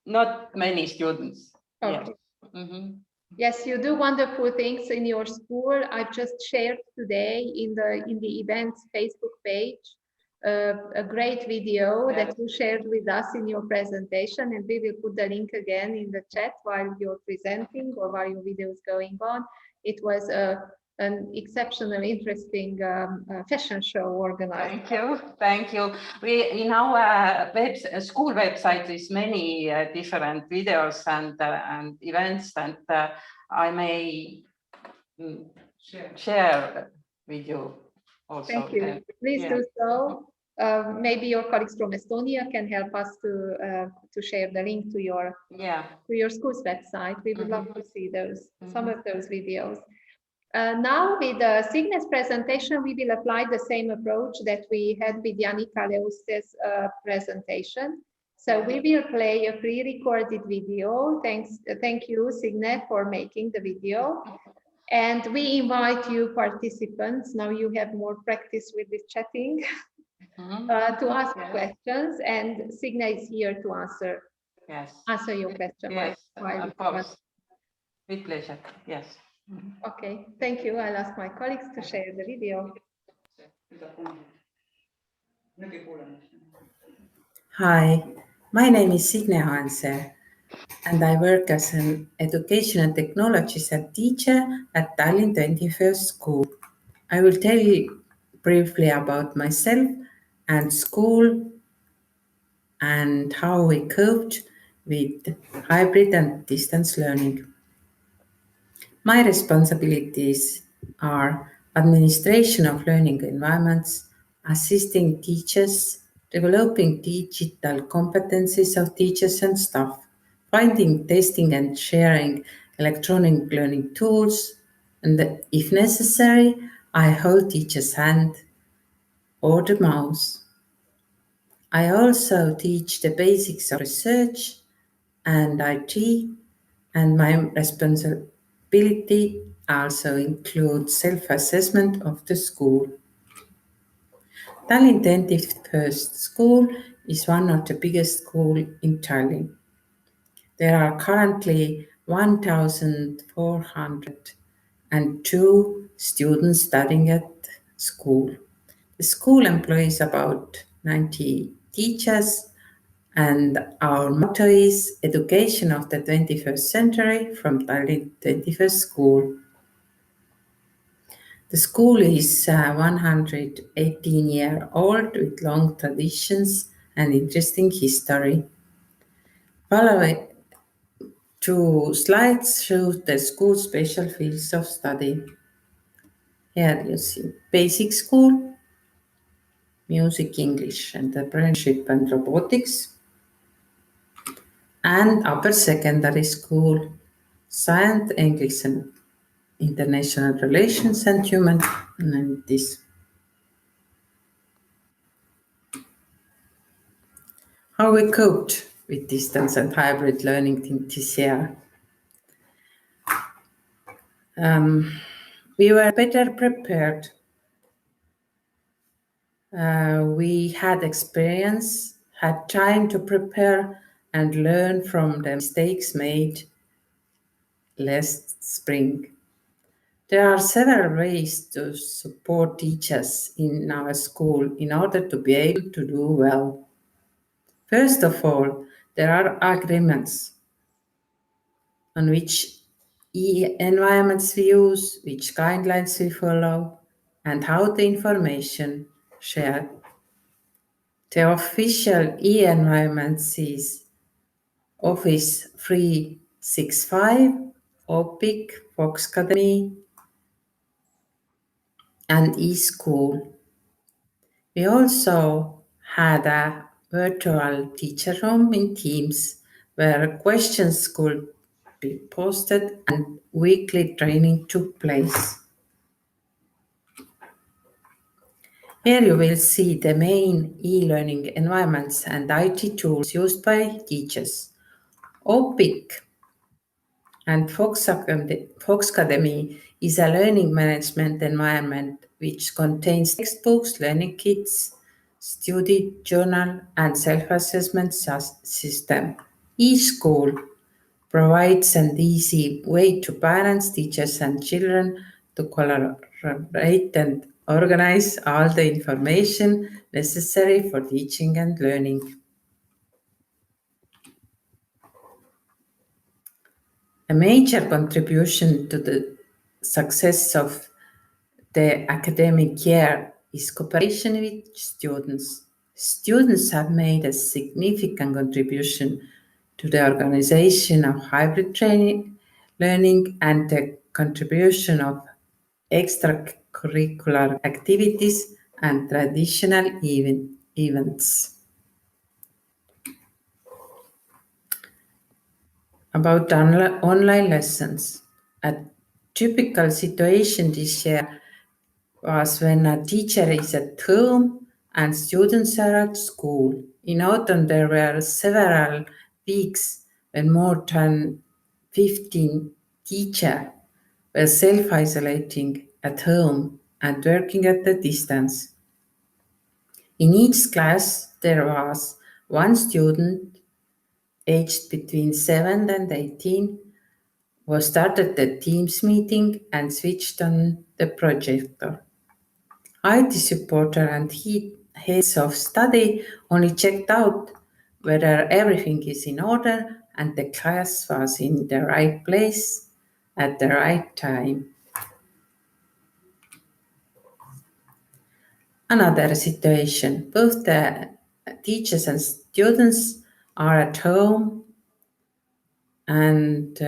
not many students. Okay. Yeah. Mm-hmm. Yes, you do wonderful things in your school. I've just shared today in the events Facebook page a great video that you shared with us in your presentation, and we will put the link again in the chat while you're presenting or while your video is going on. It was an exceptionally interesting fashion show organized. Thank you. We in our school website is many different videos and events, and I may share with you also. Thank you. Please do so. Maybe your colleagues from Estonia can help us to share the link to your school's website. We would love to see some of those videos. Now with Signe's presentation, we will apply the same approach that we had with Janika Leus's presentation. So we will play a pre-recorded video. Thank you, Signe, for making the video. And we invite you participants, now you have more practice with this chatting, to ask questions, and Signe is here to answer your question. Yes, of course. With pleasure, yes. Okay, thank you. I'll ask my colleagues to share the video. Hi, my name is Signe Hohenzier, and I work as an education and technologist and teacher at Tallinn 21st School. I will tell you briefly about myself and school and how we coped with hybrid and distance learning. My responsibilities are administration of learning environments, assisting teachers, developing digital competencies of teachers and staff, finding, testing and sharing electronic learning tools, and if necessary, I hold teacher's hand or the mouse. I also teach the basics of research and IT, and my responsibility also includes self-assessment of the school. Tallinn 21st School is one of the biggest schools in Tallinn. There are currently 1,402 students studying at school. The school employs about 90 teachers, and our motto is Education of the 21st Century from Tallinn 21st School. The school is 118-year-old with long traditions and interesting history. Following 2 slides show the school's special fields of study. Here you see basic school, music, English, entrepreneurship and robotics, and upper secondary school, science, English and international relations and humanities. How we coped with distance and hybrid learning this year. We were better prepared. We had experience, had time to prepare and learn from the mistakes made last spring. There are several ways to support teachers in our school in order to be able to do well. First of all, there are agreements on which environments we use, which guidelines we follow, and how the information shared. The official environment is Office 365, OPIC, Fox Academy, and eSchool. We also had a virtual teacher room in Teams where questions could be posted and weekly training took place. Here you will see the main e-learning environments and IT tools used by teachers. OPIC and Fox Academy is a learning management environment which contains textbooks, learning kits, study journal, and self-assessment system. eSchool provides an easy way to parents, teachers, and children to collaborate and organize all the information necessary for teaching and learning. A major contribution to the success of the academic year is cooperation with students. Students have made a significant contribution to the organization of hybrid training, learning, and the contribution of extracurricular activities and traditional events. About online lessons. A typical situation this year was when a teacher is at home and students are at school. In autumn, there were several weeks when more than 15 teachers were self-isolating at home and working at a distance. In each class, there was one student aged between 7 and 18 who started the Teams meeting and switched on the projector. IT supporter and heads of study only checked out whether everything is in order and the class was in the right place at the right time. Another situation, both the teachers and students are at home and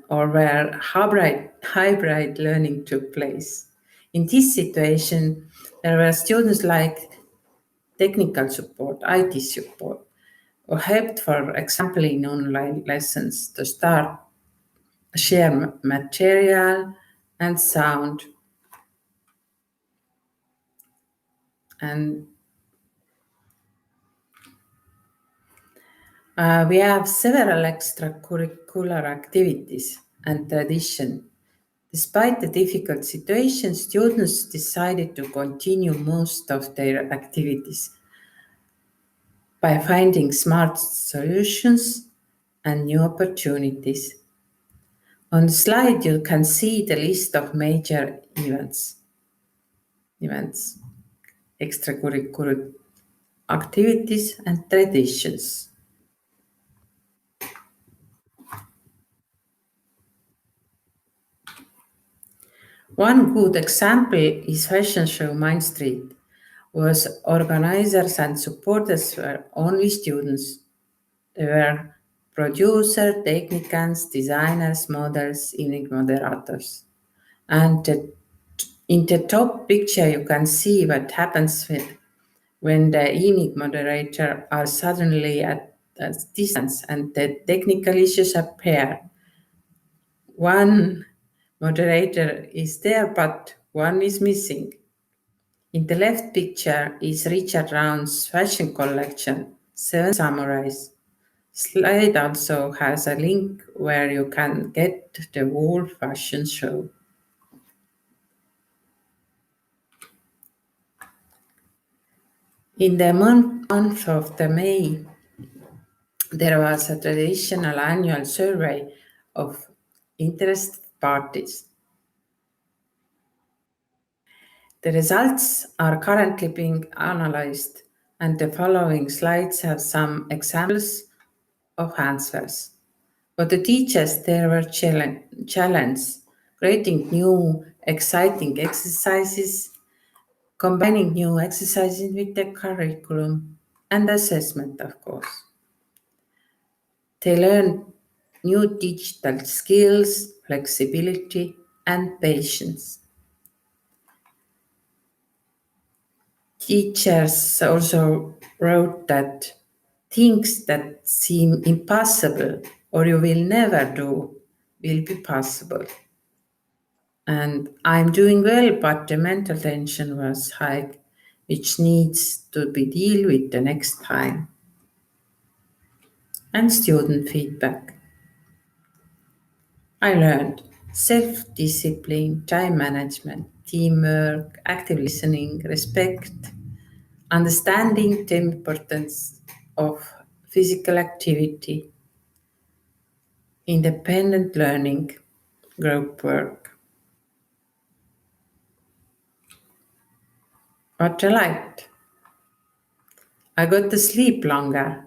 or where hybrid learning took place. In this situation, there were students like technical support, IT support, who helped, for example, in online lessons to start, share material and sound. And we have several extracurricular activities and tradition. Despite the difficult situation, students decided to continue most of their activities by finding smart solutions and new opportunities. On the slide, you can see the list of major events, extracurricular activities and traditions. One good example is fashion show Main Street, whose organizers and supporters were only students. They were producers, technicians, designers, models, evening moderators. And in the top picture, you can see what happens when the evening moderator are suddenly at a distance and the technical issues appear. One moderator is there, but one is missing. In the left picture is Richard Round's fashion collection, 7 Samurais. Slide also has a link where you can get the whole fashion show. In the month of the May, there was a traditional annual survey of interested parties. The results are currently being analyzed, and the following slides have some examples of answers. For the teachers, there were challenges, creating new exciting exercises, combining new exercises with the curriculum, and assessment, of course. They learned new digital skills, flexibility, and patience. Teachers also wrote that things that seem impossible or you will never do will be possible. And I'm doing well, but the mental tension was high, which needs to be dealt with the next time. And student feedback. I learned self-discipline, time management, teamwork, active listening, respect, understanding the importance of physical activity, independent learning, group work. What I liked. I got to sleep longer.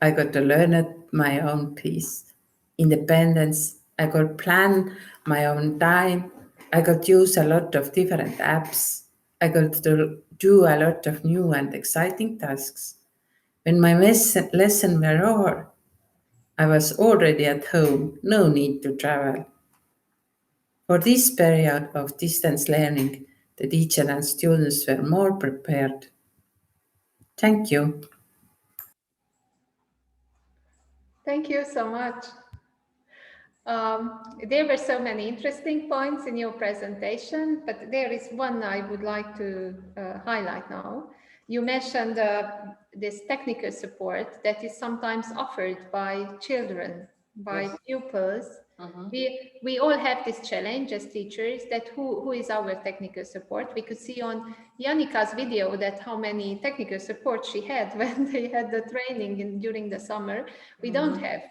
I got to learn at my own pace. Independence. I got plan my own time. I got to use a lot of different apps. I got to do a lot of new and exciting tasks. When my lesson were over, I was already at home, no need to travel. For this period of distance learning, the teacher and students were more prepared. Thank you. Thank you so much. There were so many interesting points in your presentation, but there is one I would like to highlight now. You mentioned this technical support that is sometimes offered by children, by Yes. pupils. We all have this challenge as teachers that who is our technical support. We could see on Jannika's video that how many technical support she had when they had the training during the summer. We don't have,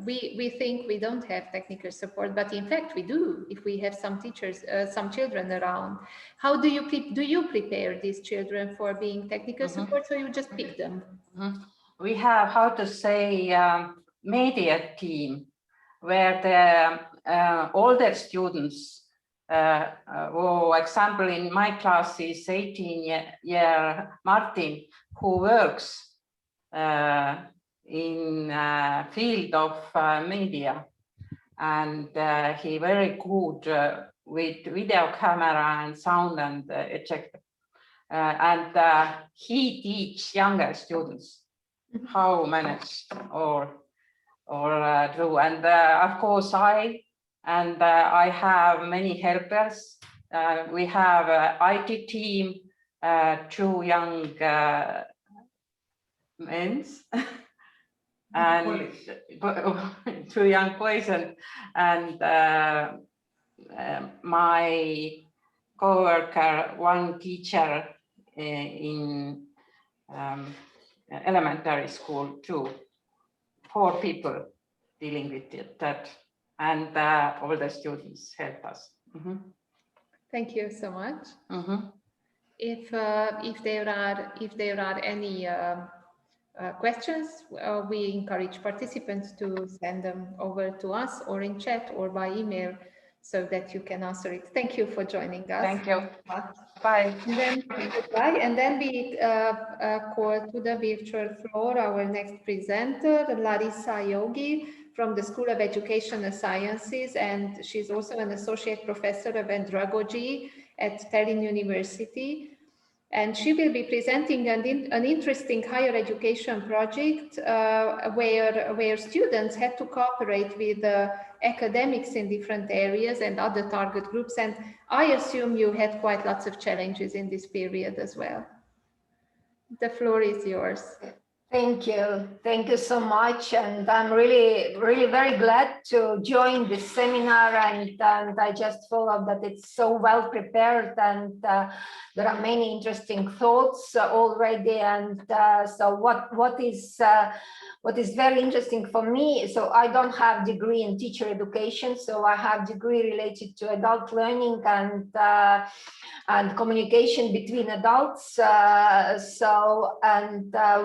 we think we don't have technical support, but in fact we do if we have some teachers, some children around. How do you prepare these children for being technical support, or you just pick them? We have, how to say, media team, where the older students, for example, in my class is 18-year Martin, who works in field of media, and he very good with video camera and sound and etc. And he teach younger students how manage or do. And of course I have many helpers. We have an IT team, 2 young men and 2 young boys, and my co-worker, 1 teacher in elementary school too. 4 people dealing with that, and all the students help us. Thank you so much. If there are any questions, we encourage participants to send them over to us or in chat or by email so that you can answer it. Thank you for joining us. Thank you. Bye. And then goodbye. And then we call to the virtual floor our next presenter, Larissa Yogi from the School of Educational Sciences, and she's also an associate professor of andragogy at Tallinn University. And she will be presenting an interesting higher education project where students had to cooperate with academics in different areas and other target groups. And I assume you had quite lots of challenges in this period as well. The floor is yours. Thank you so much, and I'm really very glad to join this seminar, and I just followed that it's so well prepared, and there are many interesting thoughts already, and so what is very interesting for me, so I don't have degree in teacher education, so I have degree related to adult learning and communication between adults,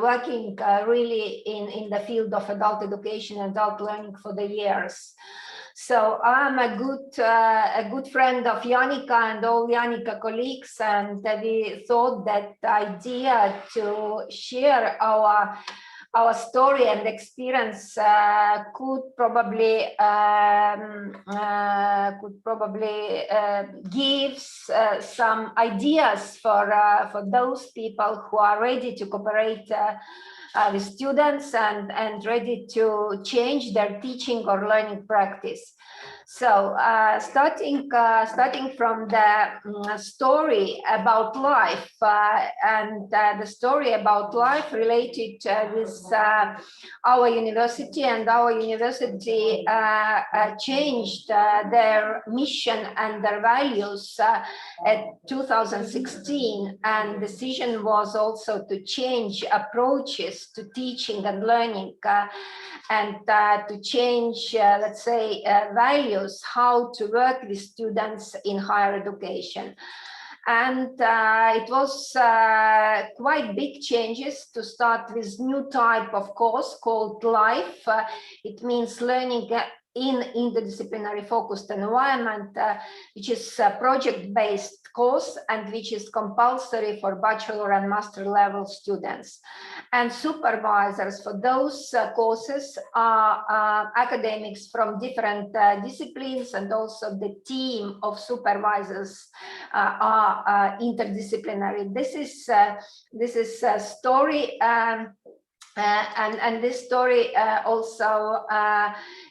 working really in the field of adult education and adult learning for the years. So I'm a good friend of Janika and all Janika colleagues, and we thought that the idea to share our story and experience could probably give some ideas for those people who are ready to cooperate with students and ready to change their teaching or learning practice. So starting from the story about life and the story about life related with our university, and our university changed their mission and their values at 2016, and decision was also to change approaches to teaching and learning and to change, let's say, values, how to work with students in higher education. And it was quite big changes to start with new type of course called LIFE. It means learning in interdisciplinary focused environment, which is a project-based course and which is compulsory for bachelor and master level students. And supervisors for those courses are academics from different disciplines, and also the team of supervisors are interdisciplinary. This is a story. And this story also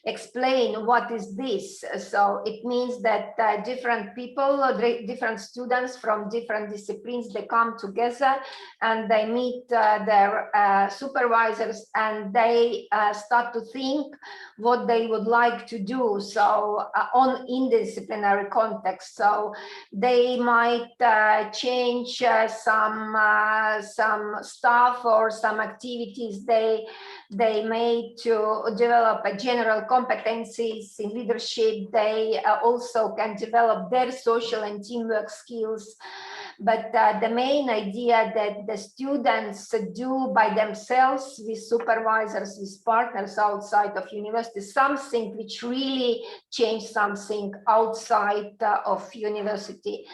explain what is this. So it means that different people, different students from different disciplines, they come together and they meet their supervisors, and they start to think what they would like to do. So on interdisciplinary context, so they might change some stuff or some activities they made to develop a general competencies in leadership. They also can develop their social and teamwork skills. But the main idea that the students do by themselves with supervisors, with partners outside of university, something which really changed something outside of university.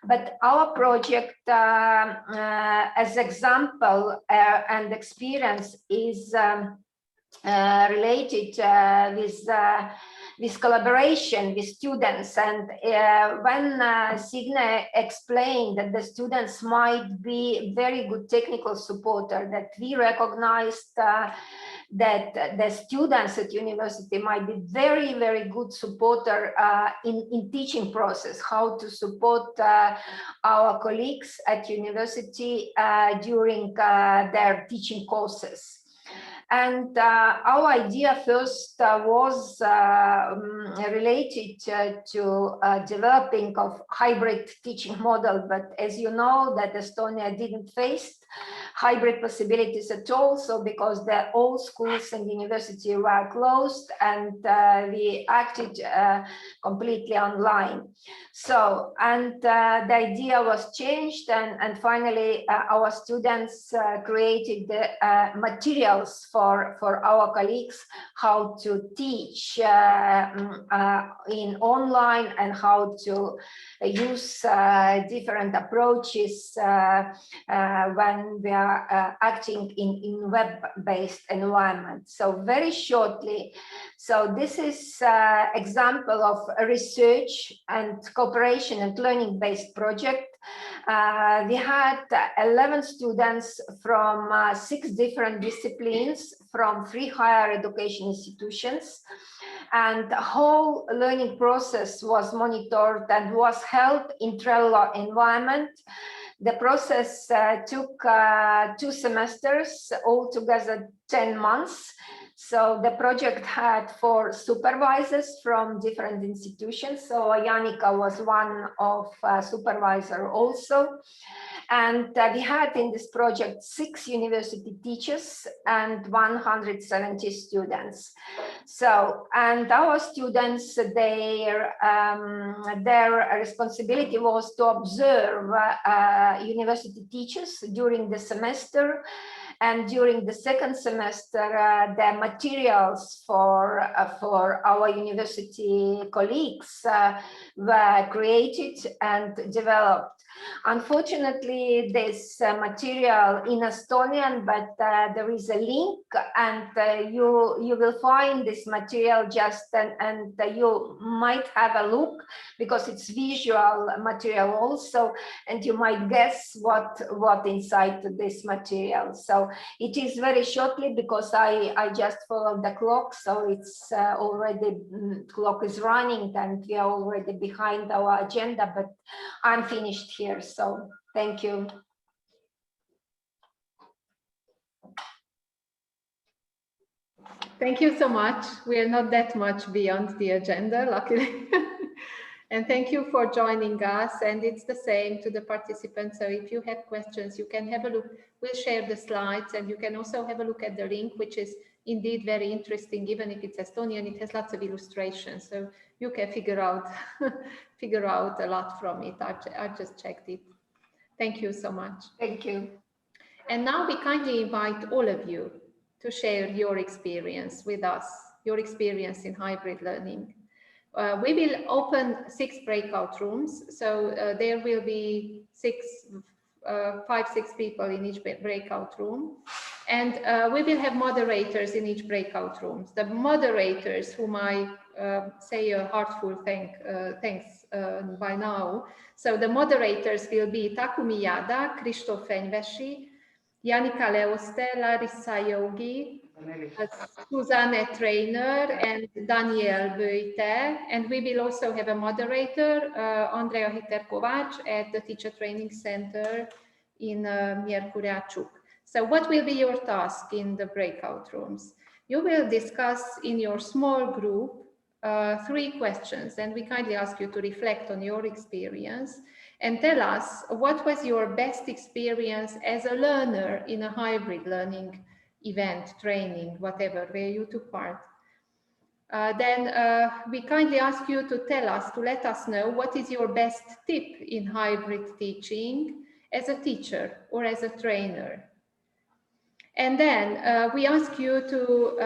But our project, as example and experience, is related with collaboration with students. And when Signe explained that the students might be very good technical supporter, that we recognized that the students at university might be very, very good supporter in teaching process, how to support our colleagues at university during their teaching courses. And our idea first was related to developing of hybrid teaching model. But as you know, that Estonia didn't face hybrid possibilities at all. So because all schools and university were closed, and we acted completely online. So, and the idea was changed, and finally our students created the materials for our colleagues how to teach in online, and how to use different approaches when we are acting in web-based environment. So very shortly, so this is example of research and cooperation and learning-based project. We had 11 students from 6 different disciplines from 3 higher education institutions, and the whole learning process was monitored and was held in Trello environment. The process took 2 semesters, altogether 10 months. So the project had 4 supervisors from different institutions. So Janika was one of supervisor also. And we had in this project 6 university teachers and 170 students. So, and our students, their responsibility was to observe university teachers during the semester, and during the second semester, the materials for our university colleagues were created and developed. Unfortunately, this material in Estonian, but there is a link, and you will find this material just and you might have a look because it's visual material also, and you might guess what inside this material. So it is very shortly because I just followed the clock, so it's already clock is running and we are already behind our agenda, but I'm finished here. So thank you. Thank you so much. We are not that much beyond the agenda, luckily. And thank you for joining us. And it's the same to the participants. So if you have questions, you can have a look. We'll share the slides, and you can also have a look at the link, which is indeed very interesting. Even if it's Estonian, it has lots of illustrations. So you can figure out a lot from it. I've just checked it. Thank you so much. Thank you. And now we kindly invite all of you to share your experience with us, your experience in hybrid learning. We will open 6 breakout rooms. So there will be 5-6 people in each breakout room. And we will have moderators in each breakout room. The moderators, whom I say a heartful thanks by now. So the moderators will be Takumi Yada, Kristóf Fenyvesi, Janika Leoste, Larissa Yogi, Susanne Trainer, and Daniel Böjte. And we will also have a moderator, Andrea Hiter-Kovács, at the Teacher Training Center in Miercurea Ciuc. So what will be your task in the breakout rooms? You will discuss in your small group 3 questions, and we kindly ask you to reflect on your experience and tell us what was your best experience as a learner in a hybrid learning event, training, whatever, where you took part. Then we kindly ask you to let us know what is your best tip in hybrid teaching as a teacher or as a trainer. And then we ask you to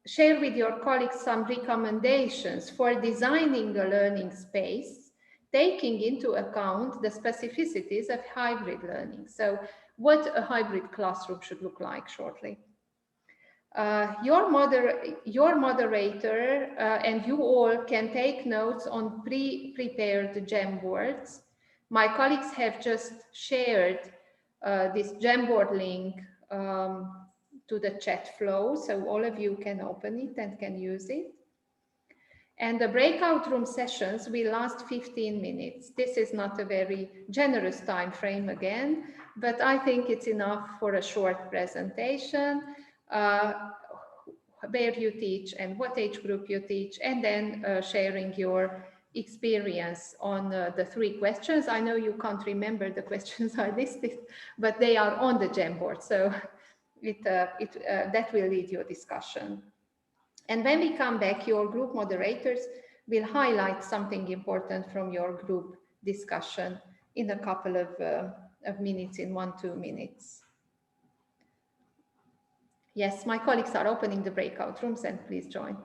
share with your colleagues some recommendations for designing a learning space, taking into account the specificities of hybrid learning. So what a hybrid classroom should look like shortly. Your moderator and you all can take notes on pre-prepared Jamboards. My colleagues have just shared this Jamboard link to the chat flow, so all of you can open it and can use it. And the breakout room sessions will last 15 minutes. This is not a very generous time frame again, but I think it's enough for a short presentation where you teach and what age group you teach, and then sharing your experience on the 3 questions. I know you can't remember the questions I listed, but they are on the Jamboard, so that will lead your discussion. And when we come back, your group moderators will highlight something important from your group discussion in a couple of minutes, in 1-2 minutes. Yes, my colleagues are opening the breakout rooms, and please join.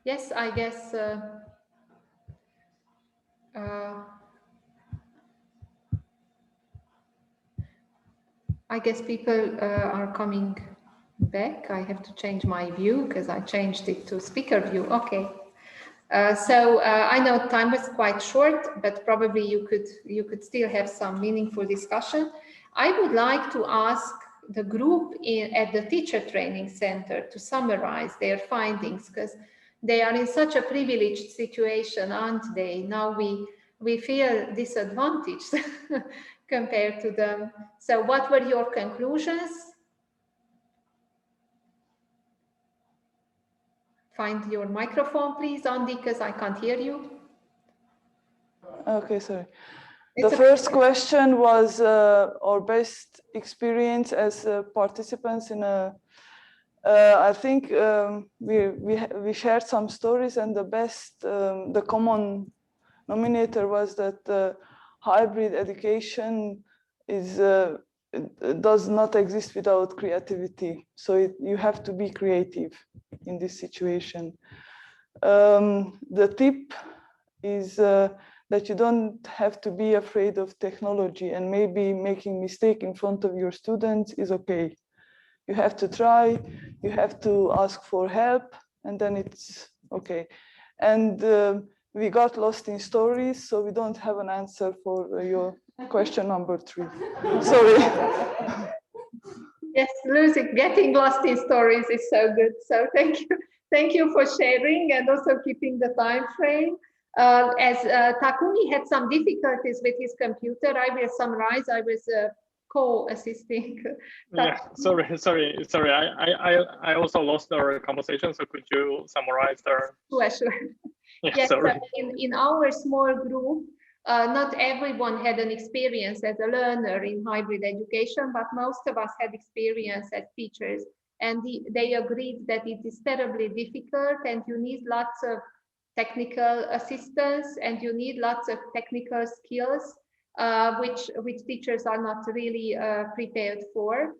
Yes, I guess people are coming back. I have to change my view because I changed it to speaker view. Okay. So I know time was quite short, but probably you could still have some meaningful discussion. I would like to ask the group at the Teacher Training Center to summarize their findings, because they are in such a privileged situation, aren't they? Now we feel disadvantaged compared to them. So what were your conclusions? Find your microphone, please, Andy, because I can't hear you. Okay, sorry. The first question was our best experience as participants in a. I think we shared some stories, and the common denominator was that hybrid education does not exist without creativity. So you have to be creative in this situation. The tip is that you don't have to be afraid of technology, and maybe making mistake in front of your students is okay. You have to try, you have to ask for help, and then it's okay. And we got lost in stories, so we don't have an answer for your question number 3. Sorry. Yes, getting lost in stories is so good. So thank you for sharing and also keeping the time frame. As Takumi had some difficulties with his computer, I will summarize. I was co-assisting. Yeah, sorry. I also lost our conversation. So could you summarize our? Sure. Yeah, yes, sorry. In our small group, not everyone had an experience as a learner in hybrid education, but most of us had experience as teachers. And they agreed that it is terribly difficult, and you need lots of technical assistance, and you need lots of technical skills, which teachers are not really prepared for.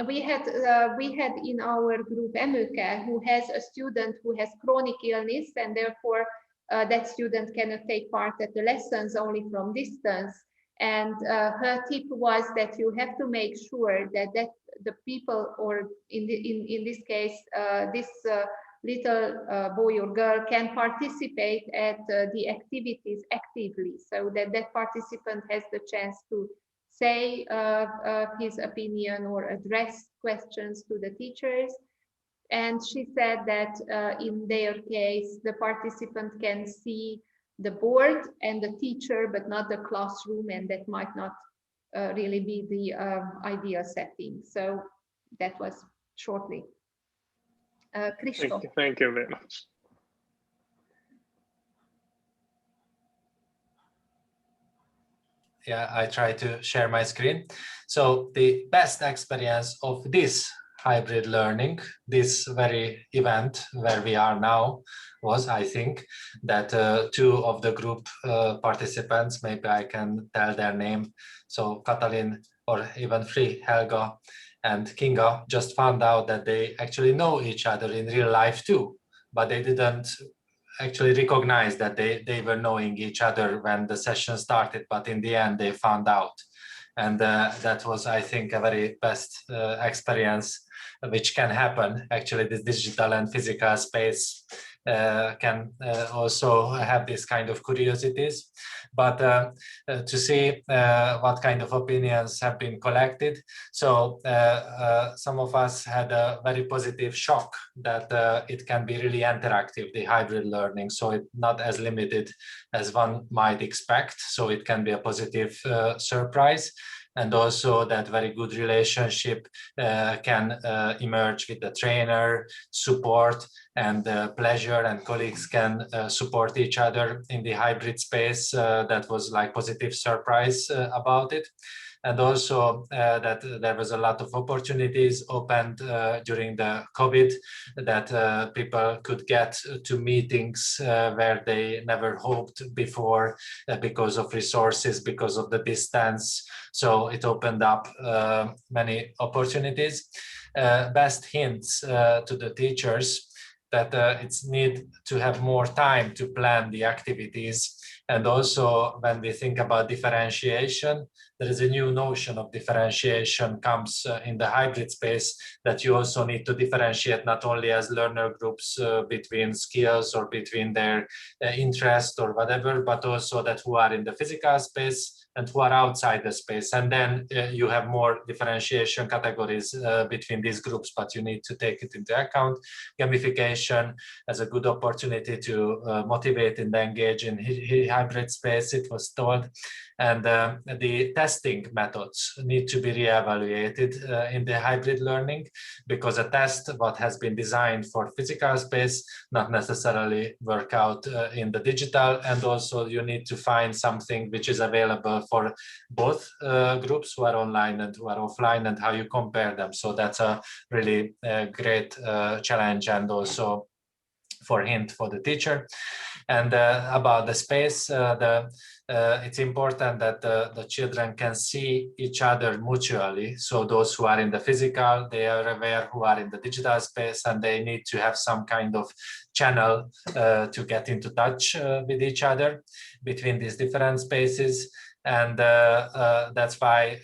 We had in our group Emilke, who has a student who has chronic illness, and therefore that student cannot take part at the lessons, only from distance. And her tip was that you have to make sure that the people, or in this case, this little boy or girl can participate at the activities actively, so that participant has the chance to say his opinion or address questions to the teachers. And she said that in their case, the participant can see the board and the teacher, but not the classroom, and that might not really be the ideal setting. So that was shortly. Christoph. Thank you very much. Yeah, I try to share my screen. So the best experience of this hybrid learning, this very event where we are now, was, I think, that 2 of the group participants, maybe I can tell their name, so Katalin, or even 3, Helga and Kinga, just found out that they actually know each other in real life too, but they didn't actually recognize that they were knowing each other when the session started, but in the end they found out. And that was, I think, a very best experience which can happen. Actually, this digital and physical space can also have this kind of curiosities. But to see what kind of opinions have been collected. So some of us had a very positive shock that it can be really interactive, the hybrid learning. So it's not as limited as one might expect. So it can be a positive surprise. And also that very good relationship can emerge with the trainer, support, and pleasure, and colleagues can support each other in the hybrid space. That was like positive surprise about it. And also that there was a lot of opportunities opened during the COVID, that people could get to meetings where they never hoped before because of resources, because of the distance. So it opened up many opportunities. Best hints to the teachers. that it's need to have more time to plan the activities. And also when we think about differentiation, there is a new notion of differentiation comes in the hybrid space, that you also need to differentiate not only as learner groups between skills or between their interest or whatever, but also that who are in the physical space and who are outside the space. And then you have more differentiation categories between these groups, but you need to take it into account. Gamification as a good opportunity to motivate and engage in hybrid space, it was told. And the testing methods need to be reevaluated in the hybrid learning, because a test what has been designed for physical space not necessarily work out in the digital. And also you need to find something which is available for both groups who are online and who are offline, and how you compare them. So that's a really great challenge, and also for hint for the teacher. And about the space, it's important that the children can see each other mutually. So those who are in the physical, they are aware who are in the digital space, and they need to have some kind of channel to get into touch with each other between these different spaces. And that's why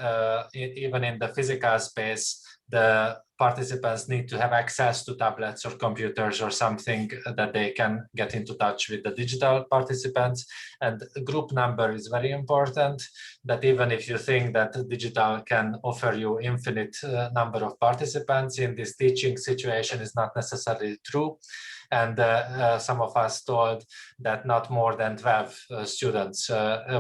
even in the physical space, the participants need to have access to tablets or computers or something that they can get into touch with the digital participants. And group number is very important, that even if you think that digital can offer you infinite number of participants, in this teaching situation is not necessarily true. And some of us told that not more than 12 students,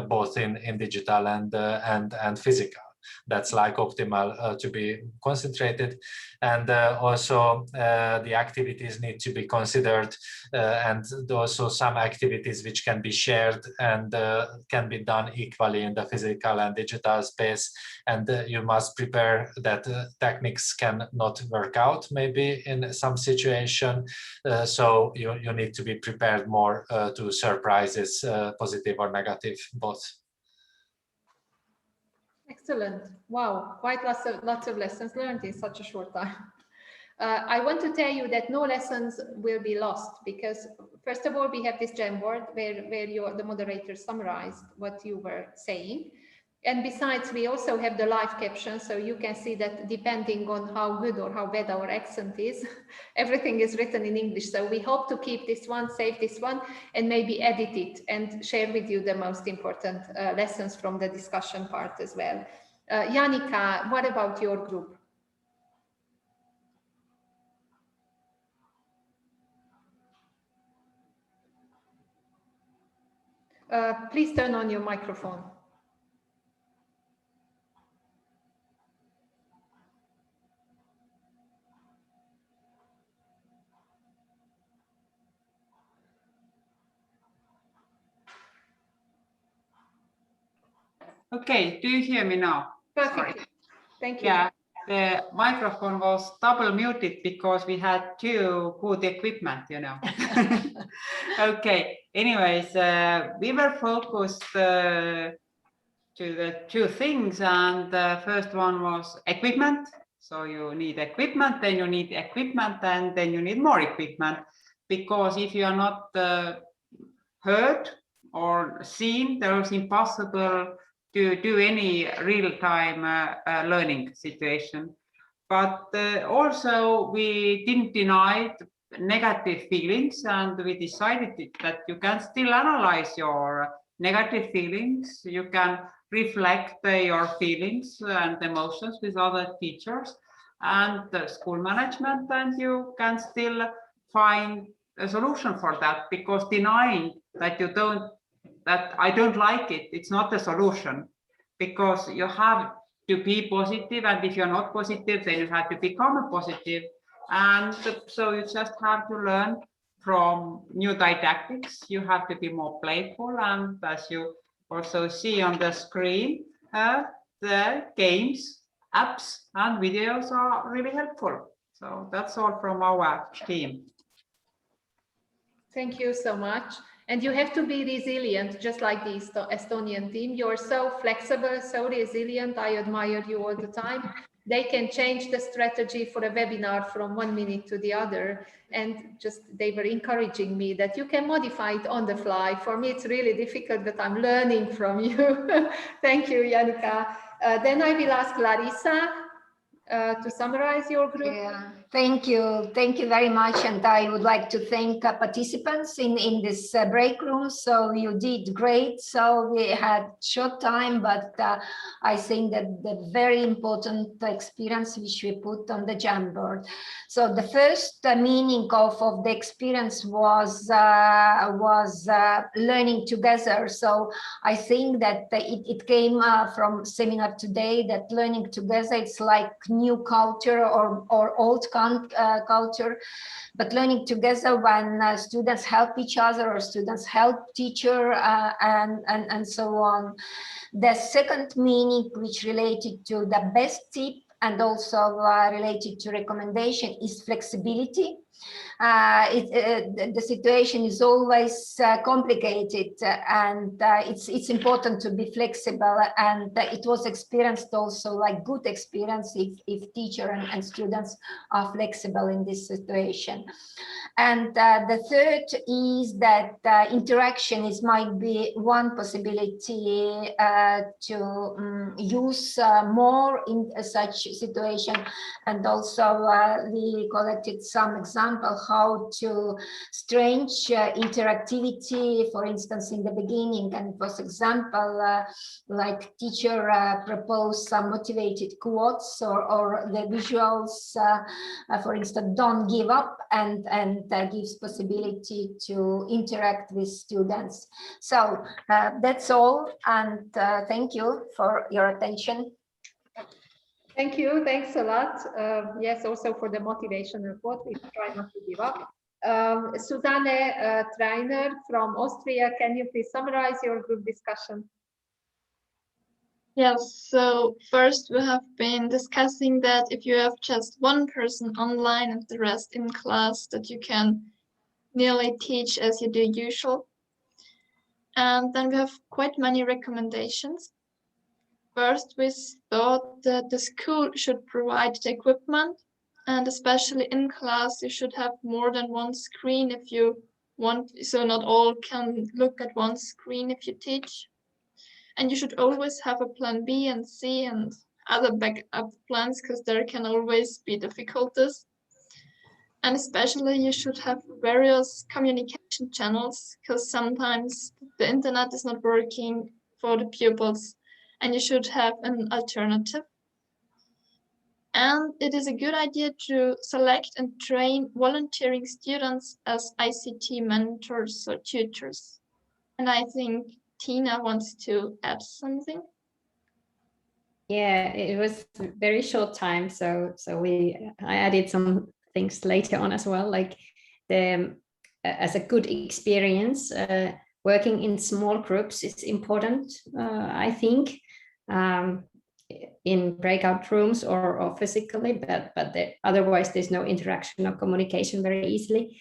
both in digital and physical. That's like optimal to be concentrated. And also the activities need to be considered, and also some activities which can be shared and can be done equally in the physical and digital space. And you must prepare that techniques can not work out maybe in some situation. So you need to be prepared more to surprises, positive or negative, both. Excellent. Wow, quite lots of lessons learned in such a short time. I want to tell you that no lessons will be lost, because first of all, we have this Jamboard where the moderators summarized what you were saying. And besides, we also have the live captions, so you can see that depending on how good or how bad our accent is, everything is written in English. So we hope to keep this one, save this one, and maybe edit it and share with you the most important lessons from the discussion part as well. Janika, what about your group? Please turn on your microphone. Okay, do you hear me now? Perfect. Thank you. Yeah, the microphone was double muted because we had too good equipment, you know. Okay, anyways, we were focused to the two things, and the first one was equipment. So you need equipment, then you need equipment, and then you need more equipment, because if you are not heard or seen, there is impossible to do any real-time learning situation. But also we didn't deny negative feelings, and we decided that you can still analyze your negative feelings. You can reflect your feelings and emotions with other teachers and the school management, and you can still find a solution for that, because denying that I don't like it, it's not a solution, because you have to be positive, and if you're not positive, then you have to become positive. And so you just have to learn from new didactics. You have to be more playful, and as you also see on the screen, the games, apps, and videos are really helpful. So that's all from our team. Thank you so much. And you have to be resilient, just like the Estonian team. You're so flexible, so resilient. I admire you all the time. they can change the strategy for a webinar from 1 minute to the other. And just they were encouraging me that you can modify it on the fly. For me, it's really difficult, but I'm learning from you. Thank you, Janika. Then I will ask Larissa to summarize your group. Yeah, thank you very much. And I would like to thank participants in this break room. So you did great. So we had short time, but I think that the very important experience which we put on the Jamboard. So the first meaning of the experience was learning together. So I think that it came from seminar today, that learning together, it's like new culture or old culture, but learning together when students help each other or students help teacher and so on. The second meaning, which related to the best tip and also related to recommendation, is flexibility. The situation is always complicated, and it's important to be flexible, and it was experienced also like good experience if teacher and students are flexible in this situation. And the third is that interaction might be one possibility to use more in such situation. And also we collected some example how to strengthen interactivity, for instance, in the beginning. And it was example like teacher proposed some motivated quotes or the visuals, for instance, don't give up, and gives possibility to interact with students. So that's all, and thank you for your attention. Thank you, thanks a lot. Yes, also for the motivational quote, we try not to give up. Susanne Trainer from Austria, can you please summarize your group discussion? Yes, so first we have been discussing that if you have just one person online and the rest in class, that you can nearly teach as you do usual. And then we have quite many recommendations. First, we thought that the school should provide the equipment, and especially in class, you should have more than one screen if you want, so not all can look at one screen if you teach. And you should always have a plan B and C and other backup plans, because there can always be difficulties. And especially you should have various communication channels, because sometimes the internet is not working for the pupils, and you should have an alternative. And it is a good idea to select and train volunteering students as ICT mentors or tutors. And I think Tina wants to add something. Yeah, it was a very short time, so I added some things later on as well, like as a good experience. Working in small groups is important, I think, in breakout rooms or physically, but otherwise there's no interaction or communication very easily.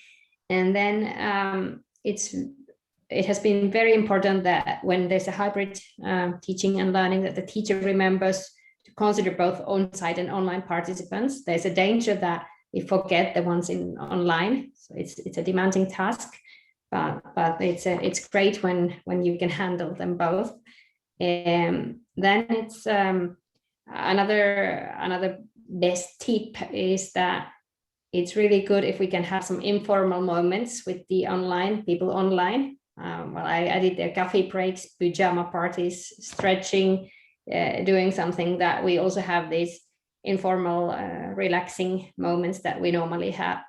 And then it has been very important that when there's a hybrid teaching and learning, that the teacher remembers to consider both on-site and online participants. There's a danger that we forget the ones in online, so it's a demanding task, but it's great when you can handle them both. Then it's another best tip is that it's really good if we can have some informal moments with the people online. Well, I did the coffee breaks, pajama parties, stretching, doing something that we also have these informal, relaxing moments that we normally have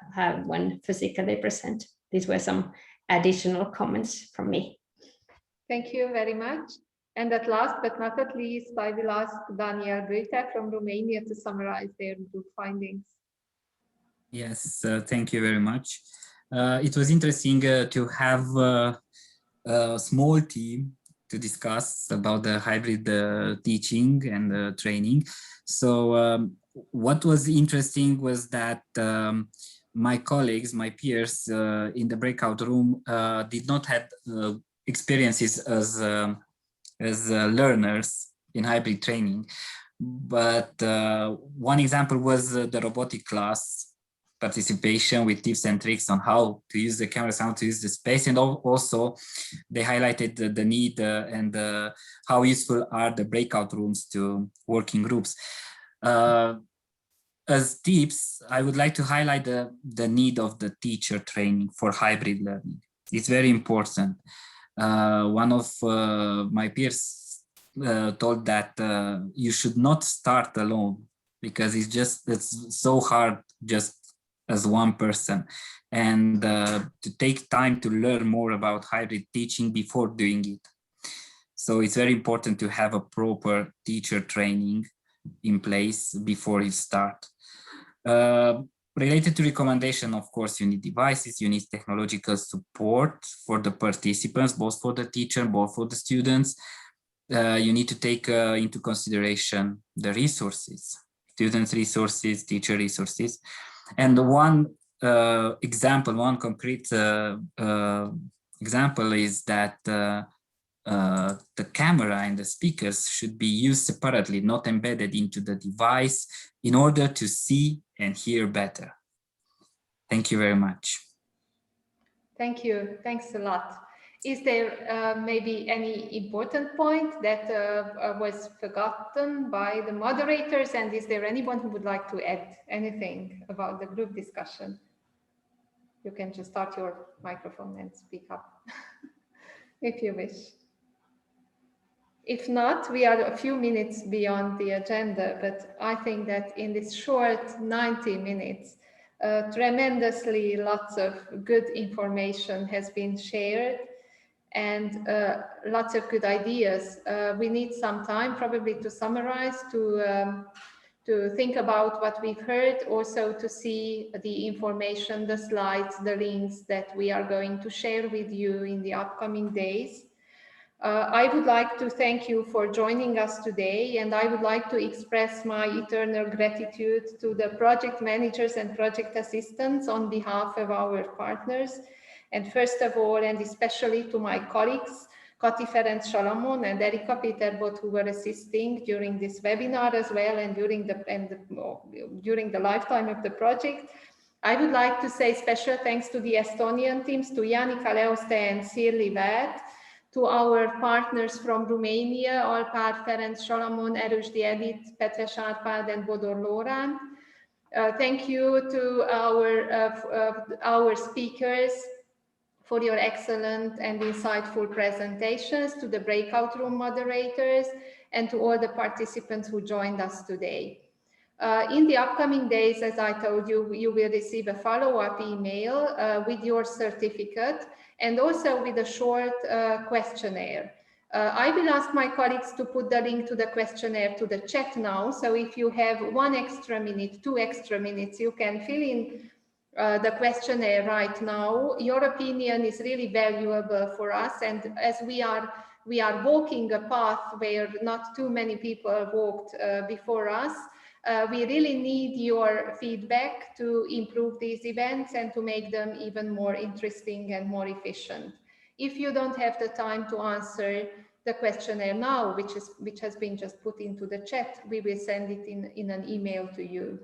when physically present. These were some additional comments from me. Thank you very much. And at last but not at least, I will ask Daniel Brita from Romania to summarize their group findings. Yes, thank you very much. It was interesting to have a small team to discuss about the hybrid teaching and training. So what was interesting was that my colleagues, my peers in the breakout room did not have experiences as learners in hybrid training. But one example was the robotic class participation with tips and tricks on how to use the cameras, how to use the space, and also they highlighted the need and how useful are the breakout rooms to working groups. As tips, I would like to highlight the need of the teacher training for hybrid learning. It's very important. One of my peers told that you should not start alone because it's so hard just as one person, and to take time to learn more about hybrid teaching before doing it. So it's very important to have a proper teacher training in place before you start. Related to recommendation, of course, you need devices, you need technological support for the participants, both for the teacher, both for the students. You need to take into consideration the resources, students' resources, teacher resources. And one example, one concrete example is that the camera and the speakers should be used separately, not embedded into the device, in order to see and hear better. Thank you very much. Thank you. Thanks a lot. Is there maybe any important point that was forgotten by the moderators? And is there anyone who would like to add anything about the group discussion? You can just start your microphone and speak up if you wish. If not, we are a few minutes beyond the agenda, but I think that in this short 90 minutes, tremendously lots of good information has been shared and lots of good ideas. We need some time probably to summarize, to think about what we've heard, also to see the information, the slides, the links that we are going to share with you in the upcoming days. I would like to thank you for joining us today, and I would like to express my eternal gratitude to the project managers and project assistants on behalf of our partners. And first of all, and especially to my colleagues, Kati Ferenc Salamon and Erika Peterbot, who were assisting during this webinar as well and during the lifetime of the project. I would like to say special thanks to the Estonian teams, to Janika Leoste and Sirli Vert, to our partners from Romania, Alpár Ferenc Salamon, Erősdi Edith, Petres Árpád, and Bodor Lórán. Thank you to our speakers for your excellent and insightful presentations, to the breakout room moderators, and to all the participants who joined us today. In the upcoming days, as I told you, you will receive a follow-up email with your certificate and also with a short questionnaire. I will ask my colleagues to put the link to the questionnaire to the chat now. So if you have 1 extra minute, 2 extra minutes, you can fill in the questionnaire right now. Your opinion is really valuable for us. And as we are walking a path where not too many people walked before us, we really need your feedback to improve these events and to make them even more interesting and more efficient. If you don't have the time to answer the questionnaire now, which has been just put into the chat, we will send it in an email to you.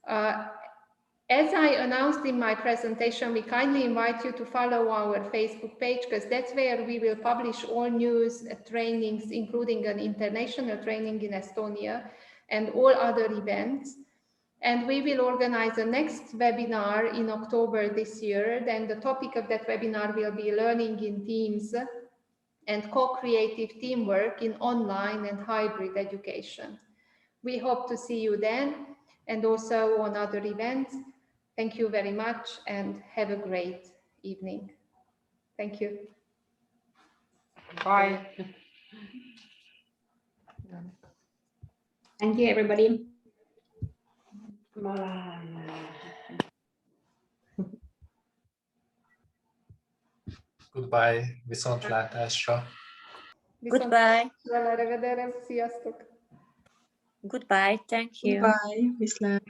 As I announced in my presentation, we kindly invite you to follow our Facebook page, because that's where we will publish all news, trainings, including an international training in Estonia, and all other events. And we will organize the next webinar in October this year. Then the topic of that webinar will be learning in teams and co-creative teamwork in online and hybrid education. We hope to see you then and also on other events. Thank you very much and have a great evening. Thank you. Bye. Thank you, everybody. Goodbye, viszontlátásra. Goodbye. Sziasztok. Goodbye, thank you. Goodbye, viszlát.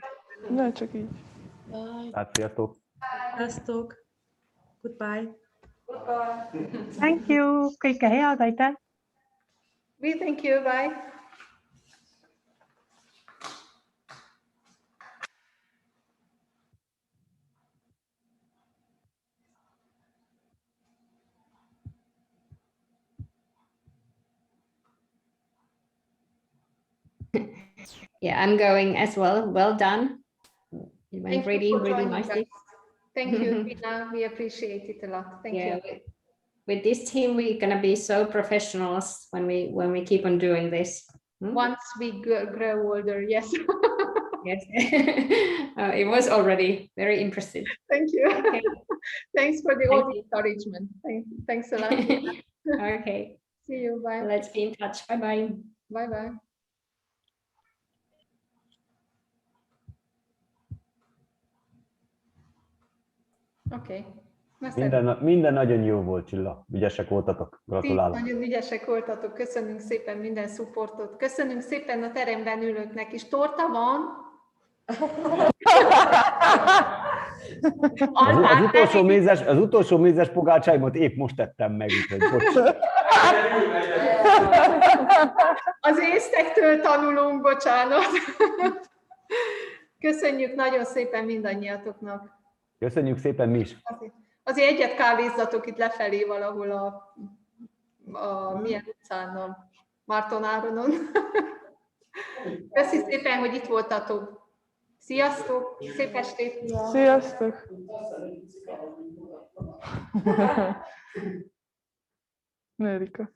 Na, csak így. Hát, sziasztok. Sziasztok. Goodbye. Thank you, kõike head, aitäh. We thank you, bye. Yeah, I'm going as well. Well done. It went Thank you really, for really joining nicely. us. Thank you, Tina. We appreciate it a lot. Thank Yeah, you. with this team, we're gonna be so professionals when we keep on doing this. Once we grow older, yes. Yes, it was already very impressive. Thank you. Okay. Thanks for Thank all the you. encouragement. Thanks a lot. Okay. See you. Bye. Let's be in touch. Bye bye. Bye bye. Oké. Minden nagyon jó volt, Csilla. Ügyesek voltatok. Gratulálok. Nagyon ügyesek voltatok. Köszönünk szépen minden supportot. Köszönünk szépen a teremben ülőknek is. Torta van? Az utolsó mézes pogácsáimat épp most tettem meg, úgyhogy bocs. Az észtektől tanulunk, bocsánat. Köszönjük nagyon szépen mindannyiatoknak. Köszönjük szépen mi is. Azért egyet kávézzatok itt lefelé valahol a milyen utcán, a Márton Áronon. Köszi szépen, hogy itt voltatok. Sziasztok! Szép estét! Sziasztok! Erika.